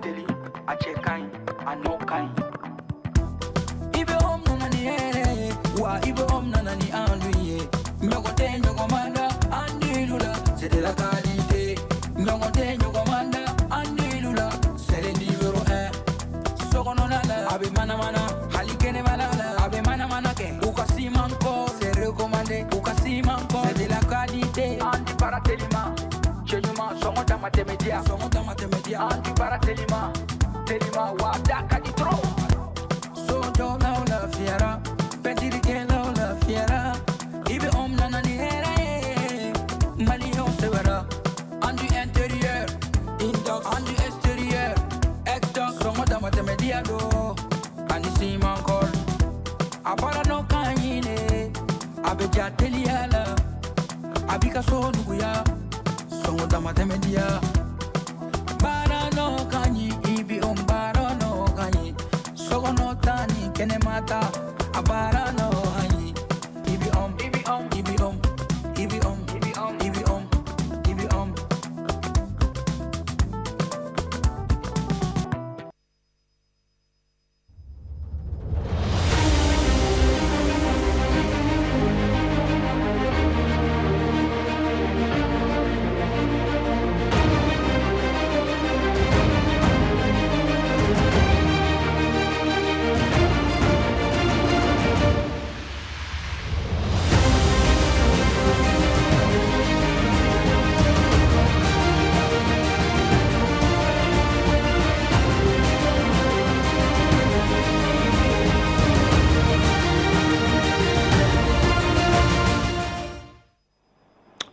barateli a cɛ ka ɲi a n'o ka ɲi i bɛ om nana ni hɛrɛ ye wa i bɛ om nana ni an dun ye ɲɔgɔn tɛ ɲɔgɔn man da an dilu la c'est de la qualité ɲɔgɔn tɛ ɲɔgɔn man da an dilu la c'est le numéro 1 sokɔnɔna la a bɛ manamana hali kɛnɛmana la a bɛ manamana kɛ u ka siman kɔ c'est recommandé u ka siman kɔ c'est de la qualité an di barateli ma cɛ ɲuman sɔngɔ dama tɛmɛ diya sɔngɔ dama tɛmɛ diya an di barateli ma telima wa da ka di trop sojo la lafiyara pɛntirikɛ la lafiyara i bɛ om nana ni hɛrɛ ye maliyɛnw sɛbɛra an du intérieur indox an du extérieur exdox sɔngɔ dama tɛmɛ diya do ani siman kɔl a baara dɔ ka ɲi ne a bɛ ja teliya la a b'i ka so nuguya sɔngɔ dama tɛmɛ diya baara dɔ ka ɲi i bɛ om baara dɔ ka ɲi sokɔnɔ ta ni kɛnɛma ta a baara dɔ ka ɲi i bɛ om i bɛ om i bɛ om i bɛ om i bɛ om i bɛ om i bɛ om.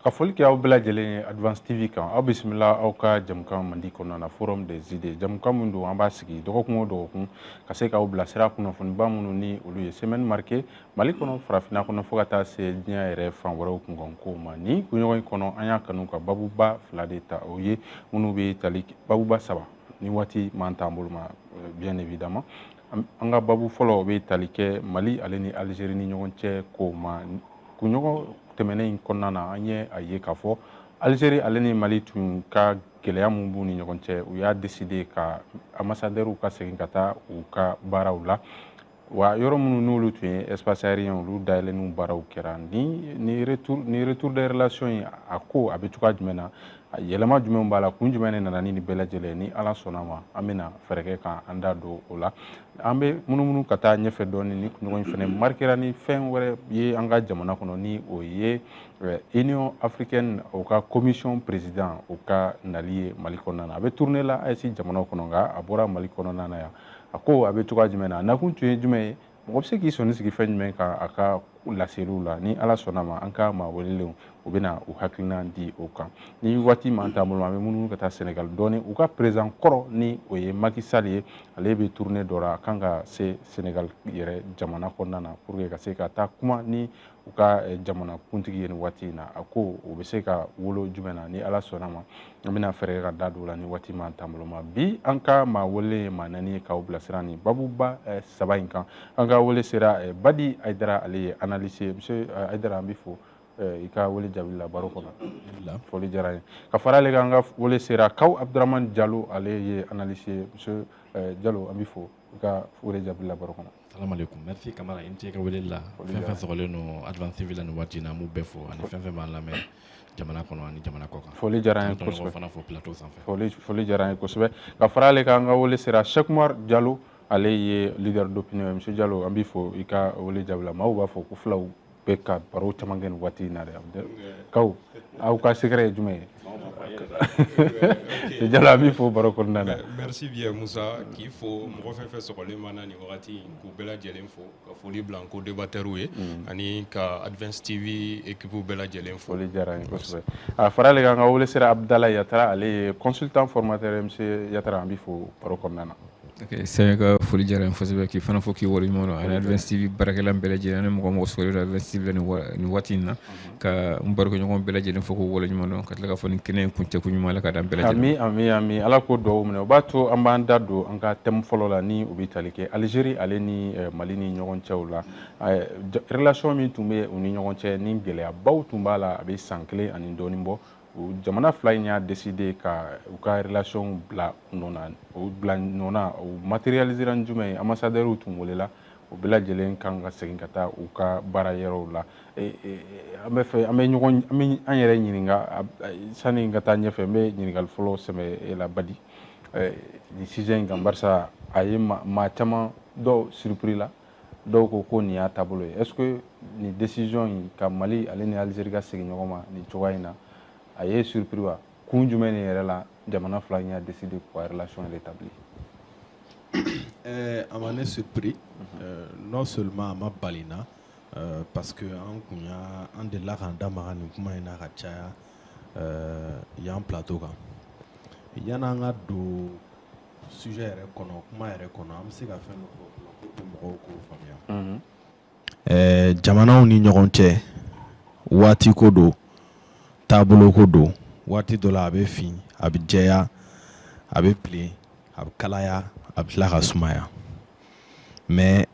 Ka foli kɛ aw bɛɛ lajɛlen ye Advance TV kan aw bisimila aw ka jamukan mandi kɔnɔna na forum des idées jamukan min don an b'a sigi dɔgɔkun o dɔgɔkun ka se k'aw bilasira kunnafoniba minnu ni olu ye semaine marquée Mali kɔnɔ farafinna kɔnɔ fo ka taa se diɲɛ yɛrɛ fan wɛrɛw kunkanko ma ni kunɲɔgɔn in kɔnɔ an y'a kanu ka babuba 2 de ta o ye minnu bɛ tali babuba 3 ni waati man t'an bolo ma bien évidemment an ka babu fɔlɔ bɛ tali kɛ Mali ale ni Algérie ni ɲɔgɔn cɛ ko ma kunɲɔgɔn tɛmɛnen in kɔnɔna na an ye a ye k'a fɔ Algérie ale ni Mali tun ka gɛlɛya mun b'u ni ɲɔgɔn cɛ u y'a décidé ka ambassadeurs ka segin ka taa u ka baaraw la wa yɔrɔ minnu n'olu tun ye espace aérien olu dayɛlɛnniw baaraw kɛra ni retour des relations in a ko a bɛ cogoya jumɛn na yɛlɛma jumɛn b'a la kun jumɛn de nana ni nin bɛɛ lajɛlen ni Ala sɔnna ma an bɛna fɛɛrɛ kɛ k'an da don o la an bɛ munumunu ka taa ɲɛfɛ dɔɔni ni kunɲɔgɔn in fɛnɛ marquera ni fɛn wɛrɛ ye an ka jamana kɔnɔ ni o ye Union africaine o ka commission président o ka nali ye Mali kɔnɔna na a bɛ tourner la AES jamanaw kɔnɔ nka a bɔra Mali kɔnɔna na yan a ko a bɛ cogoya jumɛn na a nakun tun ye jumɛn ye mɔgɔ bɛ se k'i sɔnni sigi fɛn jumɛn kan a ka laseliw la ni Ala sɔnna ma an ka maa welelenw u bɛna u hakilina di o kan ni waati man t'an bolo an bɛ munumunu ka taa Sénégal dɔɔni u ka président kɔrɔ ni o ye Macky Sall ye ale bɛ tourner dɔ la a kan ka se Sénégal yɛrɛ jamana kɔnɔna na pour que ka se ka taa kuma ni u ka jamana kuntigi ye ni waati in na a ko u bɛ se ka wolo jumɛn na ni Ala sɔnna ma an bɛna fɛɛrɛ ka da don o la ni waati man t'an bolo ma bi an ka maa wele ye maa naani ye k'aw bilasira ni babuba 3 in kan an ka wele sera Badi Aidara ale ye analyste ye monsieur Aidara an bɛ fo i ka wele jaabi la baro kɔnɔ foli diyara n ye ka fara ale kan an ka wele sera Kawu Abdramane Diallo ale ye analyste ye monsieur Diallo an bɛ fo i ka wele jaabi la baro kɔnɔ. Salam alaikum. Merci Kamara. In ce ka wele la fɛn fɛn sɔgɔlen no Advance TV la ni waati in na an b'u bɛɛ fo ani fɛn fɛn b'an lamɛn jamana kɔnɔ ani jamana kɔ kan. Foli diyara n ye kosɛbɛ. Fana fo plateau sanfɛ. Foli diyara n ye kosɛbɛ ka fara ale kan an ka wele sera Cheikh Oumar Diallo ale ye leader d'opinion ye monsieur Diallo an b'i fo i ka wele jaabi la maaw b'a fɔ ko fulaw bɛ ka baro caman kɛ nin waati in na dɛ Kawu aw ka secret ye jumɛn ye. Jalo an b'i fo baro kɔnɔna na. Merci bien Musa k'i fo mɔgɔ fɛn fɛn sɔgɔlen ma na nin wagati k'u bɛɛ lajɛlen fo ka foli bila n ko débatteurs ye ani ka Advance TV équipe bɛɛ lajɛlen fo. Foli diyara n ye kosɛbɛ a fara ale kan an ka wele sera Abdala Yatara ale ye consultant formateur ye monsieur Yatara an b'i fo baro kɔnɔna na. Ok, c'est ka foli diyara n ye kosɛbɛ k'i fana fo k'i waleɲuman dɔn ani Advance TV baarakɛlan bɛɛ lajɛlen ani mɔgɔ sɔgɔlen don Advance TV la nin waati in na ka n barokɛɲɔgɔn bɛɛ lajɛlen fo k'u waleɲuman dɔn ka tila ka fɔ nin kɛnɛ in kuncɛko ɲuman Ala ka d'an bɛɛ lajɛlen. Ami Ala k'o duwawu minɛ o b'a to an b'an da don an ka thème fɔlɔ la ni o bɛ tali kɛ Algérie ale ni Mali ni ɲɔgɔn cɛw la relation min tun bɛ u ni ɲɔgɔn cɛ ni gɛlɛyabaw tun b'a la a bɛ san 1 ani dɔɔnin bɔ jamana fila in y'a décidé ka u ka relation bila nona o bila nona o matérialiser jumɛn ambassadeur tun welela o bɛɛ lajɛlen kan ka segin ka taa u ka baara yɔrɔw la an bɛ fɛ an yɛrɛ ɲininka sani ka taa ɲɛfɛ n bɛ ɲininkali fɔlɔ sɛmɛ la Badi ni sujet in kan barisa a ye maa caman dɔw surpris la dɔw ko nin y'a taabolo ye est-ce que ni décision in ka Mali ale ni Algérie ka segin ɲɔgɔn ma ni cogoya in na a ye surpris wa kun jumɛn de yɛrɛ la jamana fila in y'a décidé k'u ka relation rétablir a ma ne surpris non seulement a ma balina parce que an delila k'an da maga nin kuma in na ka caya yan plateau kan yan'an ka don sujet yɛrɛ kɔnɔ kuma yɛrɛ kɔnɔ an bɛ se ka fɛn dɔ fɔ pour mɔgɔw k'o faamuya jamanaw ni ɲɔgɔn cɛ waati ko don taabolo ko don waati dɔ la a bɛ fin a bɛ jɛya a bɛ bilen a bɛ kalaya a bɛ tila ka sumaya mais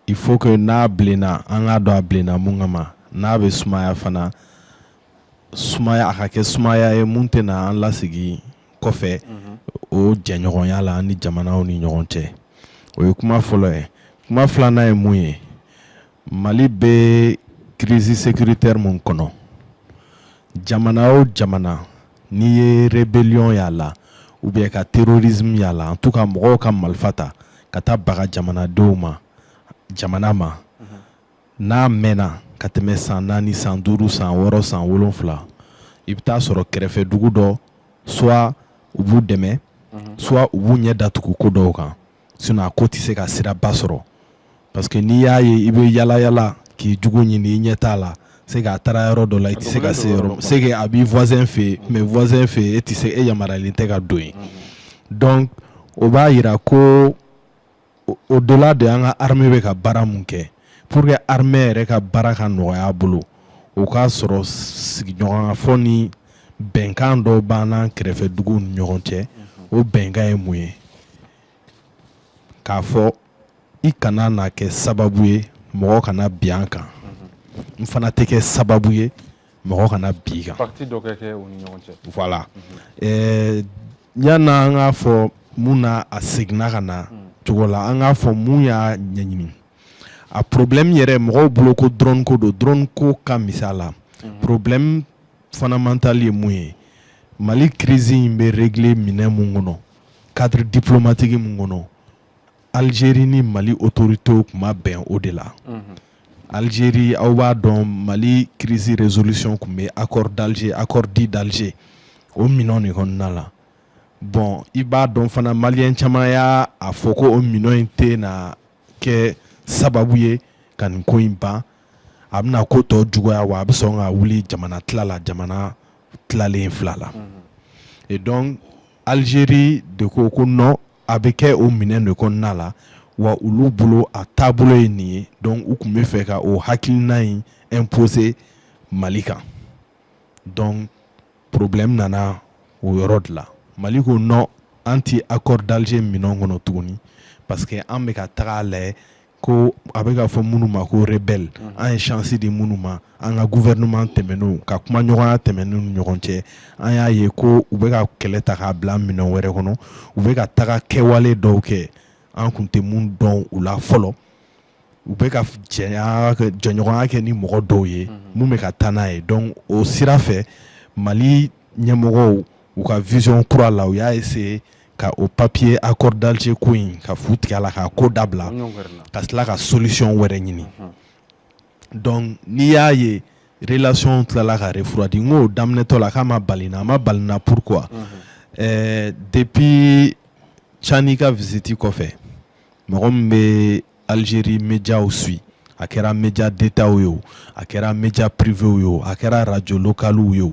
il faut que n'a bilenna an k'a dɔn a bilenna mun kama n'a bɛ sumaya fana sumaya a ka kɛ sumaya ye mun tɛna an lasigi kɔfɛ o jɛɲɔgɔnya la an ni jamanaw ni ɲɔgɔn cɛ o ye kuma fɔlɔ ye kuma filanan ye mun ye Mali bɛ crise sécuritaire mun kɔnɔ jamana o jamana n'i ye rébellion y'a la ou bien ka terrorisme y'a la en tout cas mɔgɔw ka marifa ta ka taa baga jamanadenw ma jamana ma n'a mɛnna ka tɛmɛ san 4 san 5 san 6 san 7 i bɛ taa sɔrɔ kɛrɛfɛ dugu dɔ soit u b'u dɛmɛ soit u b'u ɲɛ datugu ko dɔw kan sinon a ko tɛ se ka siraba sɔrɔ parce que n'i y'a ye i bɛ yala yala k'i jugu ɲini i ɲɛ t'a la c'est que a taara yɔrɔ dɔ la i tɛ se ka se yɔrɔ c'est que a b'i voisin fɛ mais voisin fɛ e tɛ se e yamaruyalen tɛ ka don yen donc o b'a yira ko au delà de an ka armée bɛ ka baara mun kɛ pour que armée yɛrɛ ka baara ka nɔgɔya a bolo o k'a sɔrɔ sigiɲɔgɔnya ni bɛnkan dɔw b'an n'an kɛrɛfɛ duguw ni ɲɔgɔn cɛ o bɛnkan ye mun ye k'a fɔ i kana na kɛ sababu ye mɔgɔ kana bi an kan n fana tɛ kɛ sababu ye mɔgɔ kana bi i kan parti dɔ ka kɛ u ni ɲɔgɔn cɛ voilà yan'an k'a fɔ mun na a seginna ka na cogo la an k'a fɔ mun y'a ɲɛɲini a problème yɛrɛ mɔgɔw bolo ko drone ko don drone ko ka misala la problème fondamental ye mun ye Mali crise in bɛ régler minɛn mun kɔnɔ cadre diplomatique mun kɔnɔ Algérie ni Mali autorités tun ma bɛn o de la Algérie aw b'a dɔn Mali crise résolution tun bɛ accord dit d'Alger o minɛn de kɔnɔna la bon i b'a dɔn fana maliyɛn caman y'a fɔ ko o minɛn in tɛ na kɛ sababu ye ka nin ko in ban a bɛna ko tɔ juguya wa a bɛ sɔn ka wuli jamana tila la jamana tilalen fila la et donc Algérie de ko non a bɛ kɛ o minɛn de kɔnɔna la wa olu bolo a taabolo ye nin ye donc u tun bɛ fɛ ka o hakilina in imposer Mali kan donc problème nana o yɔrɔ de la Mali ko non an ti accord d'Alger minɛn kɔnɔ tuguni parce que an bɛ ka taga lajɛ ko a bɛ ka fɔ minnu ma ko rebelle an ye chance di minnu ma an ka gouvernement tɛmɛnenw ka kuma ɲɔgɔnya tɛmɛnenw ni ɲɔgɔn cɛ an y'a ye ko u bɛ ka kɛlɛ ta k'a bila minɛn wɛrɛ kɔnɔ u bɛ ka taga kɛwale dɔw kɛ an kun tɛ mun dɔn u la fɔlɔ u bɛ ka jɛɲɔgɔnya kɛ ni mɔgɔ dɔw ye mun bɛ ka taa n'a ye donc o sira fɛ Mali ɲɛmɔgɔw u ka vision kura la u y'a essayer ka o papier accord d'Alger ko in ka fu tigɛ a la k'a ko dabila ka tila ka solution wɛrɛ ɲini donc n'i y'a ye relation tilala ka refroidi n k'o daminɛtɔ la k'a ma balina pourquoi depuis Tchani ka visite kɔfɛ mɔgɔ min bɛ Algérie médiaw suit a kɛra média d'État ye o a kɛra média privé ye o a kɛra radio locale ye o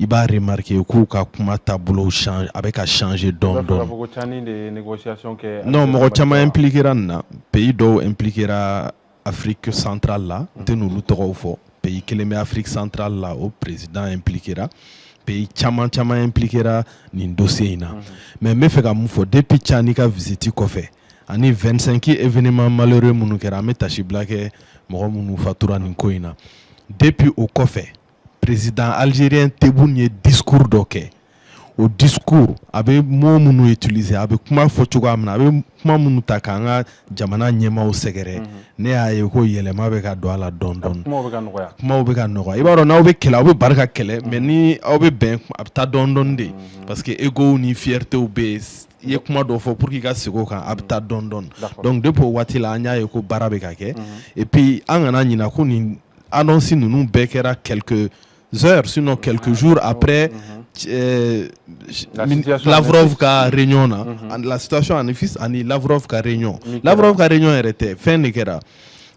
i b'a remarquer k'u ka kuma taabolo change a bɛ ka changer dɔɔni dɔɔni non mɔgɔ caman impliquera nin na pays dɔw impliquera Afrique centrale la n tɛ n'olu tɔgɔw fɔ pays kelen bɛ Afrique centrale la o président impliquera pays caman impliquera nin dossier in na mais n bɛ fɛ ka mun fɔ depuis Tchani ka visite kɔfɛ ani 25 événements malheureux minnu kɛra an bɛ tasi bila kɛ mɔgɔ minnu fatura nin ko in na depuis o kɔfɛ président algérien Tebboune ye discours dɔ kɛ o discours a bɛ mot minnu utiliser a bɛ kuma fɔ cogoya min na a bɛ kuma minnu ta k'an ka jamana ɲɛmaaw sɛgɛrɛ ne y'a ye ko yɛlɛma bɛ ka don a la dɔɔni dɔɔni kumaw bɛ ka nɔgɔya i b'a dɔn n'aw bɛ kɛlɛ aw bɛ bari ka kɛlɛ mais ni aw bɛ bɛn a bɛ taa dɔɔni dɔɔni de parce que ego ni fiertéw bɛ yen i ye kuma dɔ fɔ pour que i ka segin o kan a bɛ taa dɔɔni dɔɔni donc depuis o waati la an y'a ye ko baara bɛ ka kɛ et puis an kana ɲina ko nin annonce ninnu bɛɛ kɛra quelques heures sinon quelques jours après Lavrov ka réunion na la situation en fils ani Lavrov ka réunion yɛrɛ tɛ fɛn de kɛra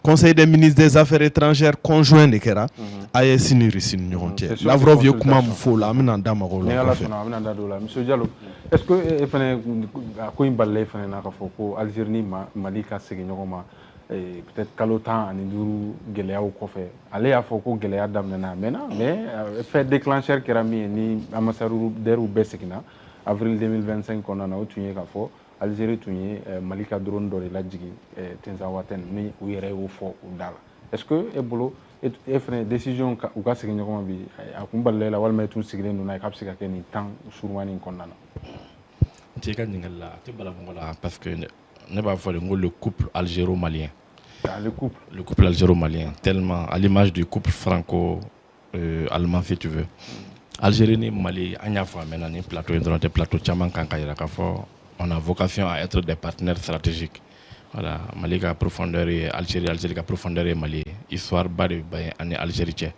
Conseil des ministres des affaires étrangères conjoint de kɛra AES ni Russie ni ɲɔgɔn cɛ Lavrov ye kuma min fɔ o la an bɛna da mago la kɔfɛ Monsieur Diallo est-ce que e fana ko in balila e fana na ka fɔ ko Algérie ni Mali ka segin ɲɔgɔn ma peut-être kalo 15 gɛlɛyaw kɔfɛ ale y'a fɔ ko gɛlɛya daminɛna a mɛnna mais fait déclencheur kɛra min ye ni ambassadeurs bɛɛ seginna avril 2025 kɔnɔna na o tun ye ka fɔ Algérie tun ye Mali ka drone dɔ de lajigin Tinzawatène ni u yɛrɛ y'o fɔ u da la est-ce que e bolo e fana décision u ka segin ɲɔgɔn ma bi a kun balila la walima e tun sigilen don n'a ye k'a bɛ se ka kɛ nin temps surunmani kɔnɔna na n tɛ ka ɲininkali la a tɛ bala mɔgɔ la parce que ne b'a fɔ de ko le couple algéro-malien le couple algéro-malien tellement à l'image du couple franco-allemand si tu veux Algérie ni Mali an y'a fɔ a mɛnna ni plateau in dɔrɔn tɛ plateau caman kan ka yira k'a fɔ on a vocation à être des partenaires stratégiques voilà Mali ka profondeur ye Algérie ka profondeur ye Mali histoire ba de bɛ ani Algérie cɛ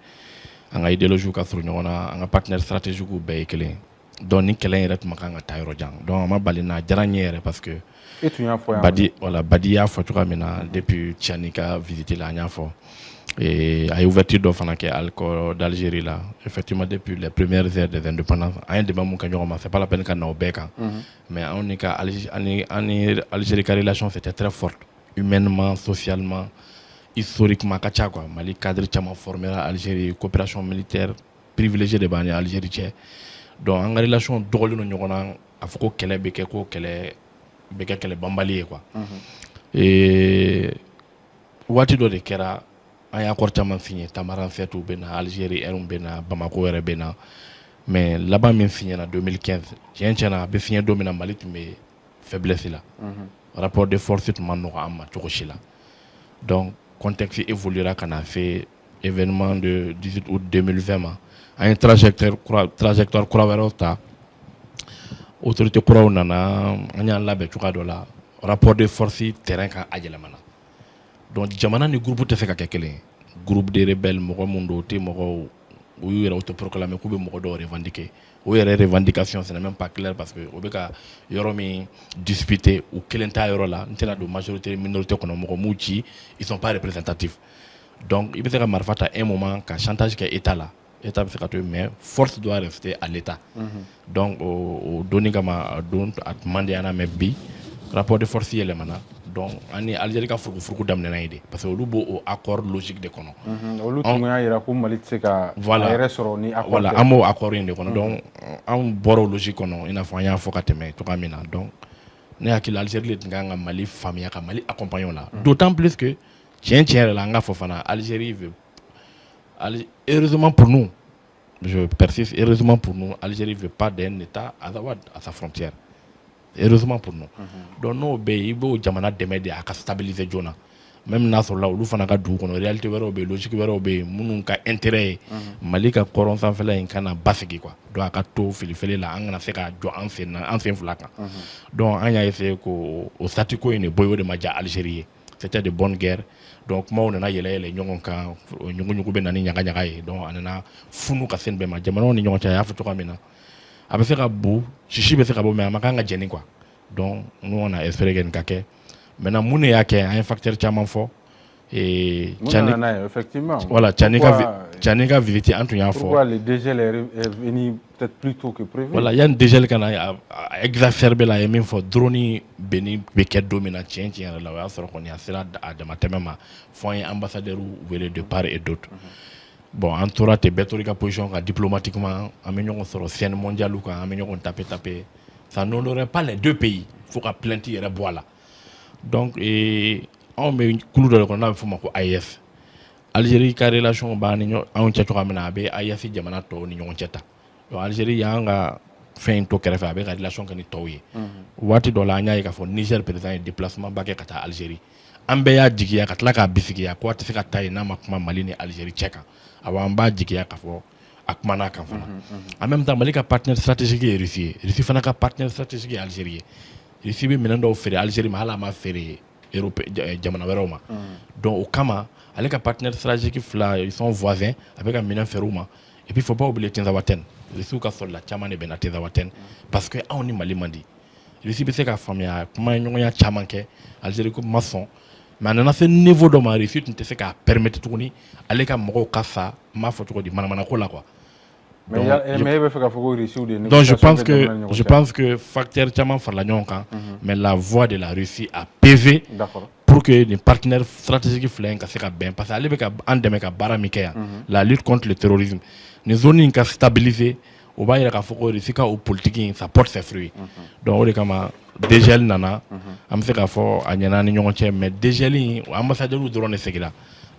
an ka idéologie ka surun ɲɔgɔn na an ka partenaires stratégiques bɛɛ ye kelen donc ni kɛlɛ yɛrɛ tun ma kan ka taa yɔrɔ jan donc a ma bali n'a diyara n ye yɛrɛ parce que Badi y'a fɔ cogoya min na depuis Tiani ka visite la an y'a fɔ a ye ouverture dɔ fana kɛ alcool d'Algérie là effectivement depuis les premières heures des indépendances an ye débat mun kɛ ɲɔgɔn ma c'est pas la peine ka na o bɛɛ kan mais an ni Algérie ka relation c'était très forte humainement socialement historiquement ka ca quoi Mali cadre caman formera Algérie coopération militaire privilégiée de b'an ni Algérie cɛ donc an ka relation dɔgɔlen don ɲɔgɔn na a fɔ ko kɛlɛ bɛ kɛ ko kɛlɛ bɛ kɛ kɛlɛ banbali ye quoi waati dɔ de kɛra an ye accord caman signé Tamaran fêtes bɛ na Algérie ɛrw bɛ na Bamako yɛrɛ bɛ na mais laban min signé na 2015 tiɲɛ a bɛ signé don min na Mali tun bɛ faiblesse la rapport de force tun ma nɔgɔ an ma cogo si la donc contexte évoluera ka na se événement de 18 août 2020 ma an ye trajectoire kura wɛrɛw ta autorité kuraw nana an y'an labɛn cogoya dɔ la rapport de force terrain kan a yɛlɛmana donc jamana ni groupe tɛ se ka kɛ kelen ye groupe de rebelles mɔgɔ mun don o tɛ mɔgɔw u y'u yɛrɛ autoproclamer k'u bɛ mɔgɔ dɔw revendiquer o yɛrɛ revendication c'est même pas clair parce que o bɛ ka yɔrɔ min disputer u kelen t'a yɔrɔ la n tɛna don majorité minorité kɔnɔ mɔgɔ m'u ci ils sont pas représentatifs donc i bɛ se ka marifa ta un moment ka chantage kɛ état la État bɛ se ka to yen mais force doit rester à l'État donc o donni kama a don a tun man di an na mais bi rapport de force yɛlɛmana donc an ni Algérie ka furukufuruku daminɛna yen de parce que olu b'o accord logique de kɔnɔ olu tun y'a yira ko Mali tɛ se ka a yɛrɛ sɔrɔ ni accord voilà an b'o accord in de kɔnɔ donc an bɔra o logique kɔnɔ i n'a fɔ an y'a fɔ ka tɛmɛ cogoya min na donc ne hakili Algérie de tun kan ka Mali faamuya ka Mali accompagner o la d'autant plus que tiɲɛ yɛrɛ la an k'a fɔ fana Algérie veut heureusement pour nous, je persiste, heureusement pour nous, Algérie ne veut pas d'un État à sa frontière. Heureusement pour nous. Donc, nous, il faut que à stabiliser Jona. Même dans ce là, nous faisons la réalité, la logique, nous intérêt. Mali ka koron sans faire un canard basque quoi. Donc, à tout fili la, on a fait qu'à ancien flac. Donc, on a essayé qu'au statu quo, il y a de Maja Algérie. C'était de bonnes guerres. Donc moi on a yɛlɛ ɲɔgɔn kan ɲugu bɛ na ni ɲagaɲaga ye donc a nana funu ka se nin bɛɛ ma jamanaw ni ɲɔgɔn cɛ a y'a fɔ cogoya min na a bɛ se ka bon sisi bɛ se ka bɔ mais a ma kan ka jɛni quoi donc nous on a espéré que nin ka kɛ maintenant mun de y'a kɛ an ye facteur caman fɔ effectivement voilà Tiani ka visite an tun y'a fɔ pourquoi le dégel est venu peut-être plus tôt que prévu voilà yani dégel ka na exacerbé la ye min fɔ drone bɛ kɛ don min na tiɲɛ yɛrɛ la o y'a sɔrɔ kɔni a sera a damatɛmɛ ma fɔ an ye ambassadeur wele de part et d'autre bon an tora ten bɛɛ tora i ka position kan diplomatiquement an bɛ ɲɔgɔn sɔrɔ scène mondiale kan an bɛ ɲɔgɔn taper ça n'honorerait pas les deux pays fo ka plainte yɛrɛ bɔ a la donc anw bɛ kulu dɔ de kɔnɔ n'a bɛ f'o ma ko AES Algérie ka relation ba ni an cɛ cogo min na a bɛ AES jamana tɔw ni ɲɔgɔn cɛ ta Algérie y'an ka fɛn to kɛrɛfɛ a bɛ ka relation kɛ ni tɔw ye waati dɔ la an y'a ye k'a fɔ Niger président ye déplacement ba kɛ ka taa Algérie an bɛɛ y'a jigiya ka tila k'a bisigiya ko a tɛ se ka taa yen n'a ma kuma Mali ni Algérie cɛ kan awɔ an b'a jigiya k'a fɔ a kumana kan fana en même temps Mali ka partenaire stratégique ye Russie ye Russie fana ka partenaire stratégique ye Algérie ye Russie bɛ minɛn dɔw feere Algérie ma hali a ma feere jamana wɛrɛw ma donc o kama ale ka partenaire stratégique fila ils sont voisins a bɛ ka minɛn feere u ma et puis faut pas oublier Tinzawatène Russie ka sɔrɔla caman de bɛ na Tinzawatène parce que anw ni Mali man di Russie bɛ se ka faamuya kuma ɲɔgɔnya caman kɛ Algérie ko ma sɔn mais a nana se niveau dɔ ma Russie tun tɛ se k'a permettre tuguni ale ka mɔgɔw ka sa n b'a fɔ cogo di manamanako la quoi. Mais il veut faire Russie des donc je pense que facteur caman farala ɲɔgɔn kan mais la voix de la Russie a PV pour que les partenaires stratégiques fila in ka se ka bɛn parce que ale bɛ ka an dɛmɛ ka baara min kɛ yan la lutte contre le terrorisme ni zone in ka stabiliser o b'a yira k'a fɔ ko Russie ka o politique in ça porte ses fruits donc o de kama DGL nana an bɛ se k'a fɔ a ɲɛna ni ɲɔgɔn cɛ mais DGL in ambassadeur dɔrɔn de segira.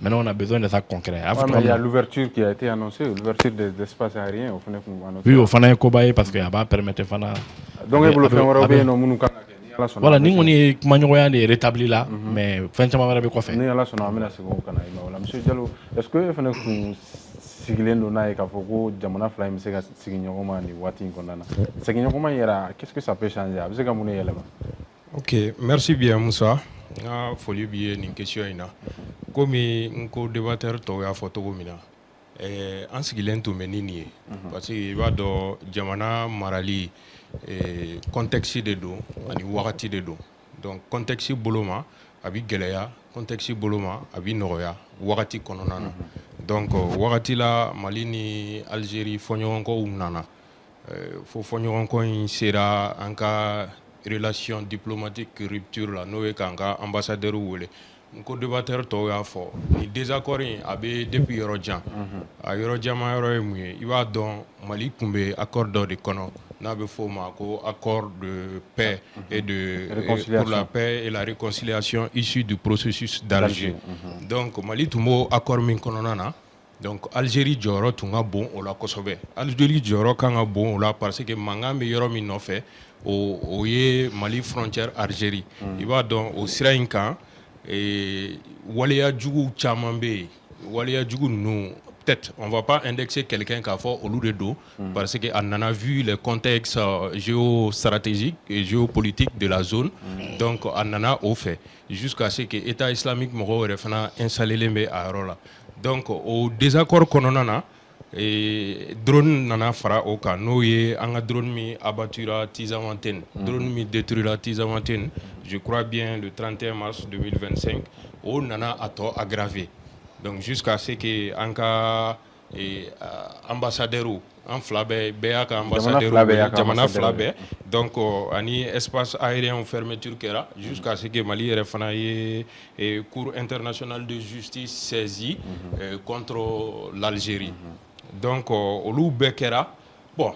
Maintenant, on a besoin de ça concret. Il y a l'ouverture qui a été annoncée, l'ouverture des espaces aériens. Oui, au Fana Kobaye, parce que ça va permettre Fana. Donc, il faut faire voilà, nous on est manière de rétablir là, mais fin de mois quoi faire. Monsieur Diallo, est-ce que Fana sigilé donna et Kafoko, Jamana Fly, M. Signoma, ni Watin Kondana. Signoma, qu'est-ce que ça peut changer? Vous avez un élément. Ok, merci bien, Moussa. Il faut lui bien une question. Comme un débatteur, tu as photo en sigilen to menini parce que il va do jamana marali contexte de do ani wakati de do donc contexte boloma abi geleya contexte boloma abi noroya wakati kononana donc wakati la Mali ni Algérie fonyoronko umnana fo fonyoronko sera anka relation diplomatique rupture la noé kanga ambassadeur wole ko débatteur to ya fo ni désaccord abe depuis Yorojan a Yorojan ma yoro emu i va don Mali kumbe accord de kono na be fo ma ko accord de paix et de pour la paix et la réconciliation issu du processus d'Alger donc Mali tumo accord min kono nana donc Algérie joro tunga bon o la kosobe Algérie joro kanga bon o la parce que manga me yoro min no fait o ye Mali frontière Algérie il va don au sirainkan et waleya jugu chaman be waleya jugu nous peut-être on va pas indexer quelqu'un qui a fait au de dos parce que on en a vu le contexte géostratégique et géopolitique de la zone donc on en a au fait jusqu'à ce que État islamique moro refana installé les à là donc au désaccord qu'on en a et drone nana fara au cas no ye anga drone mi abattura Tizawanten drone mi détruira Tizawanten je crois bien le 31 mars 2025 au nana ato aggravé donc jusqu'à ce que anka ambassadeur en flabé béaka ambassadeur jamana flabé donc ani espace aérien fermeture kera jusqu'à ce que Mali refana et cour international de justice saisi contre l'Algérie donc olu bekera bon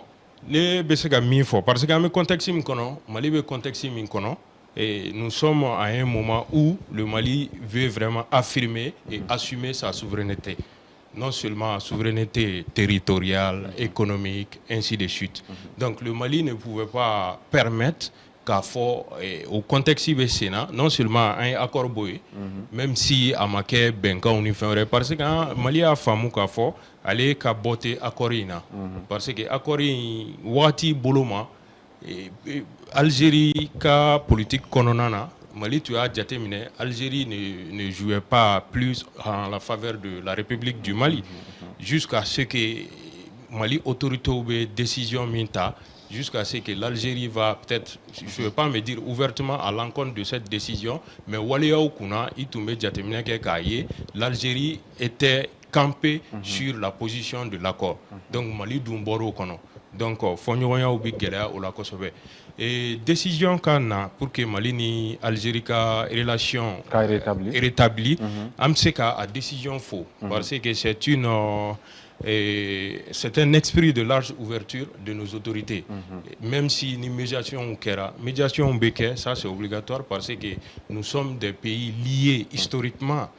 ne be se ka min fɔ parce que am contexte min kɔnɔ Mali be contexte min kɔnɔ et nous sommes à un moment où le Mali veut vraiment affirmer et assumer sa souveraineté non seulement souveraineté territoriale économique ainsi de suite donc le Mali ne pouvait pas permettre k'a fɔ au contexte be sena non seulement un accord boy même si a ma kɛ bɛnkanw ni fɛn wɛrɛ parce que Mali a faamu k'a fɔ ale ka bɔte accord in na parce que accord in wagati bolo ma Algérie ka politique kɔnɔna na Mali tu as jateminɛ Algérie ne jouait pas plus en la faveur de la République du Mali jusqu'à ce que Mali autorités be décision min ta jusqu'à ce que l'Algérie va peut-être, je ne veux pas me dire ouvertement à l'encontre de cette décision, mais l'Algérie était campée sur la position de l'accord. Donc Mali Dumboro kono. Donc Fonyoya Ubi Gela ou la Kosobe. Et décision qu'on a pour que Mali ni Algérie ka relation rétablie, Amseka a décision faux parce que c'est une c'est un esprit de large ouverture de nos autorités. Même si une médiation ça c'est obligatoire parce que nous sommes des pays liés historiquement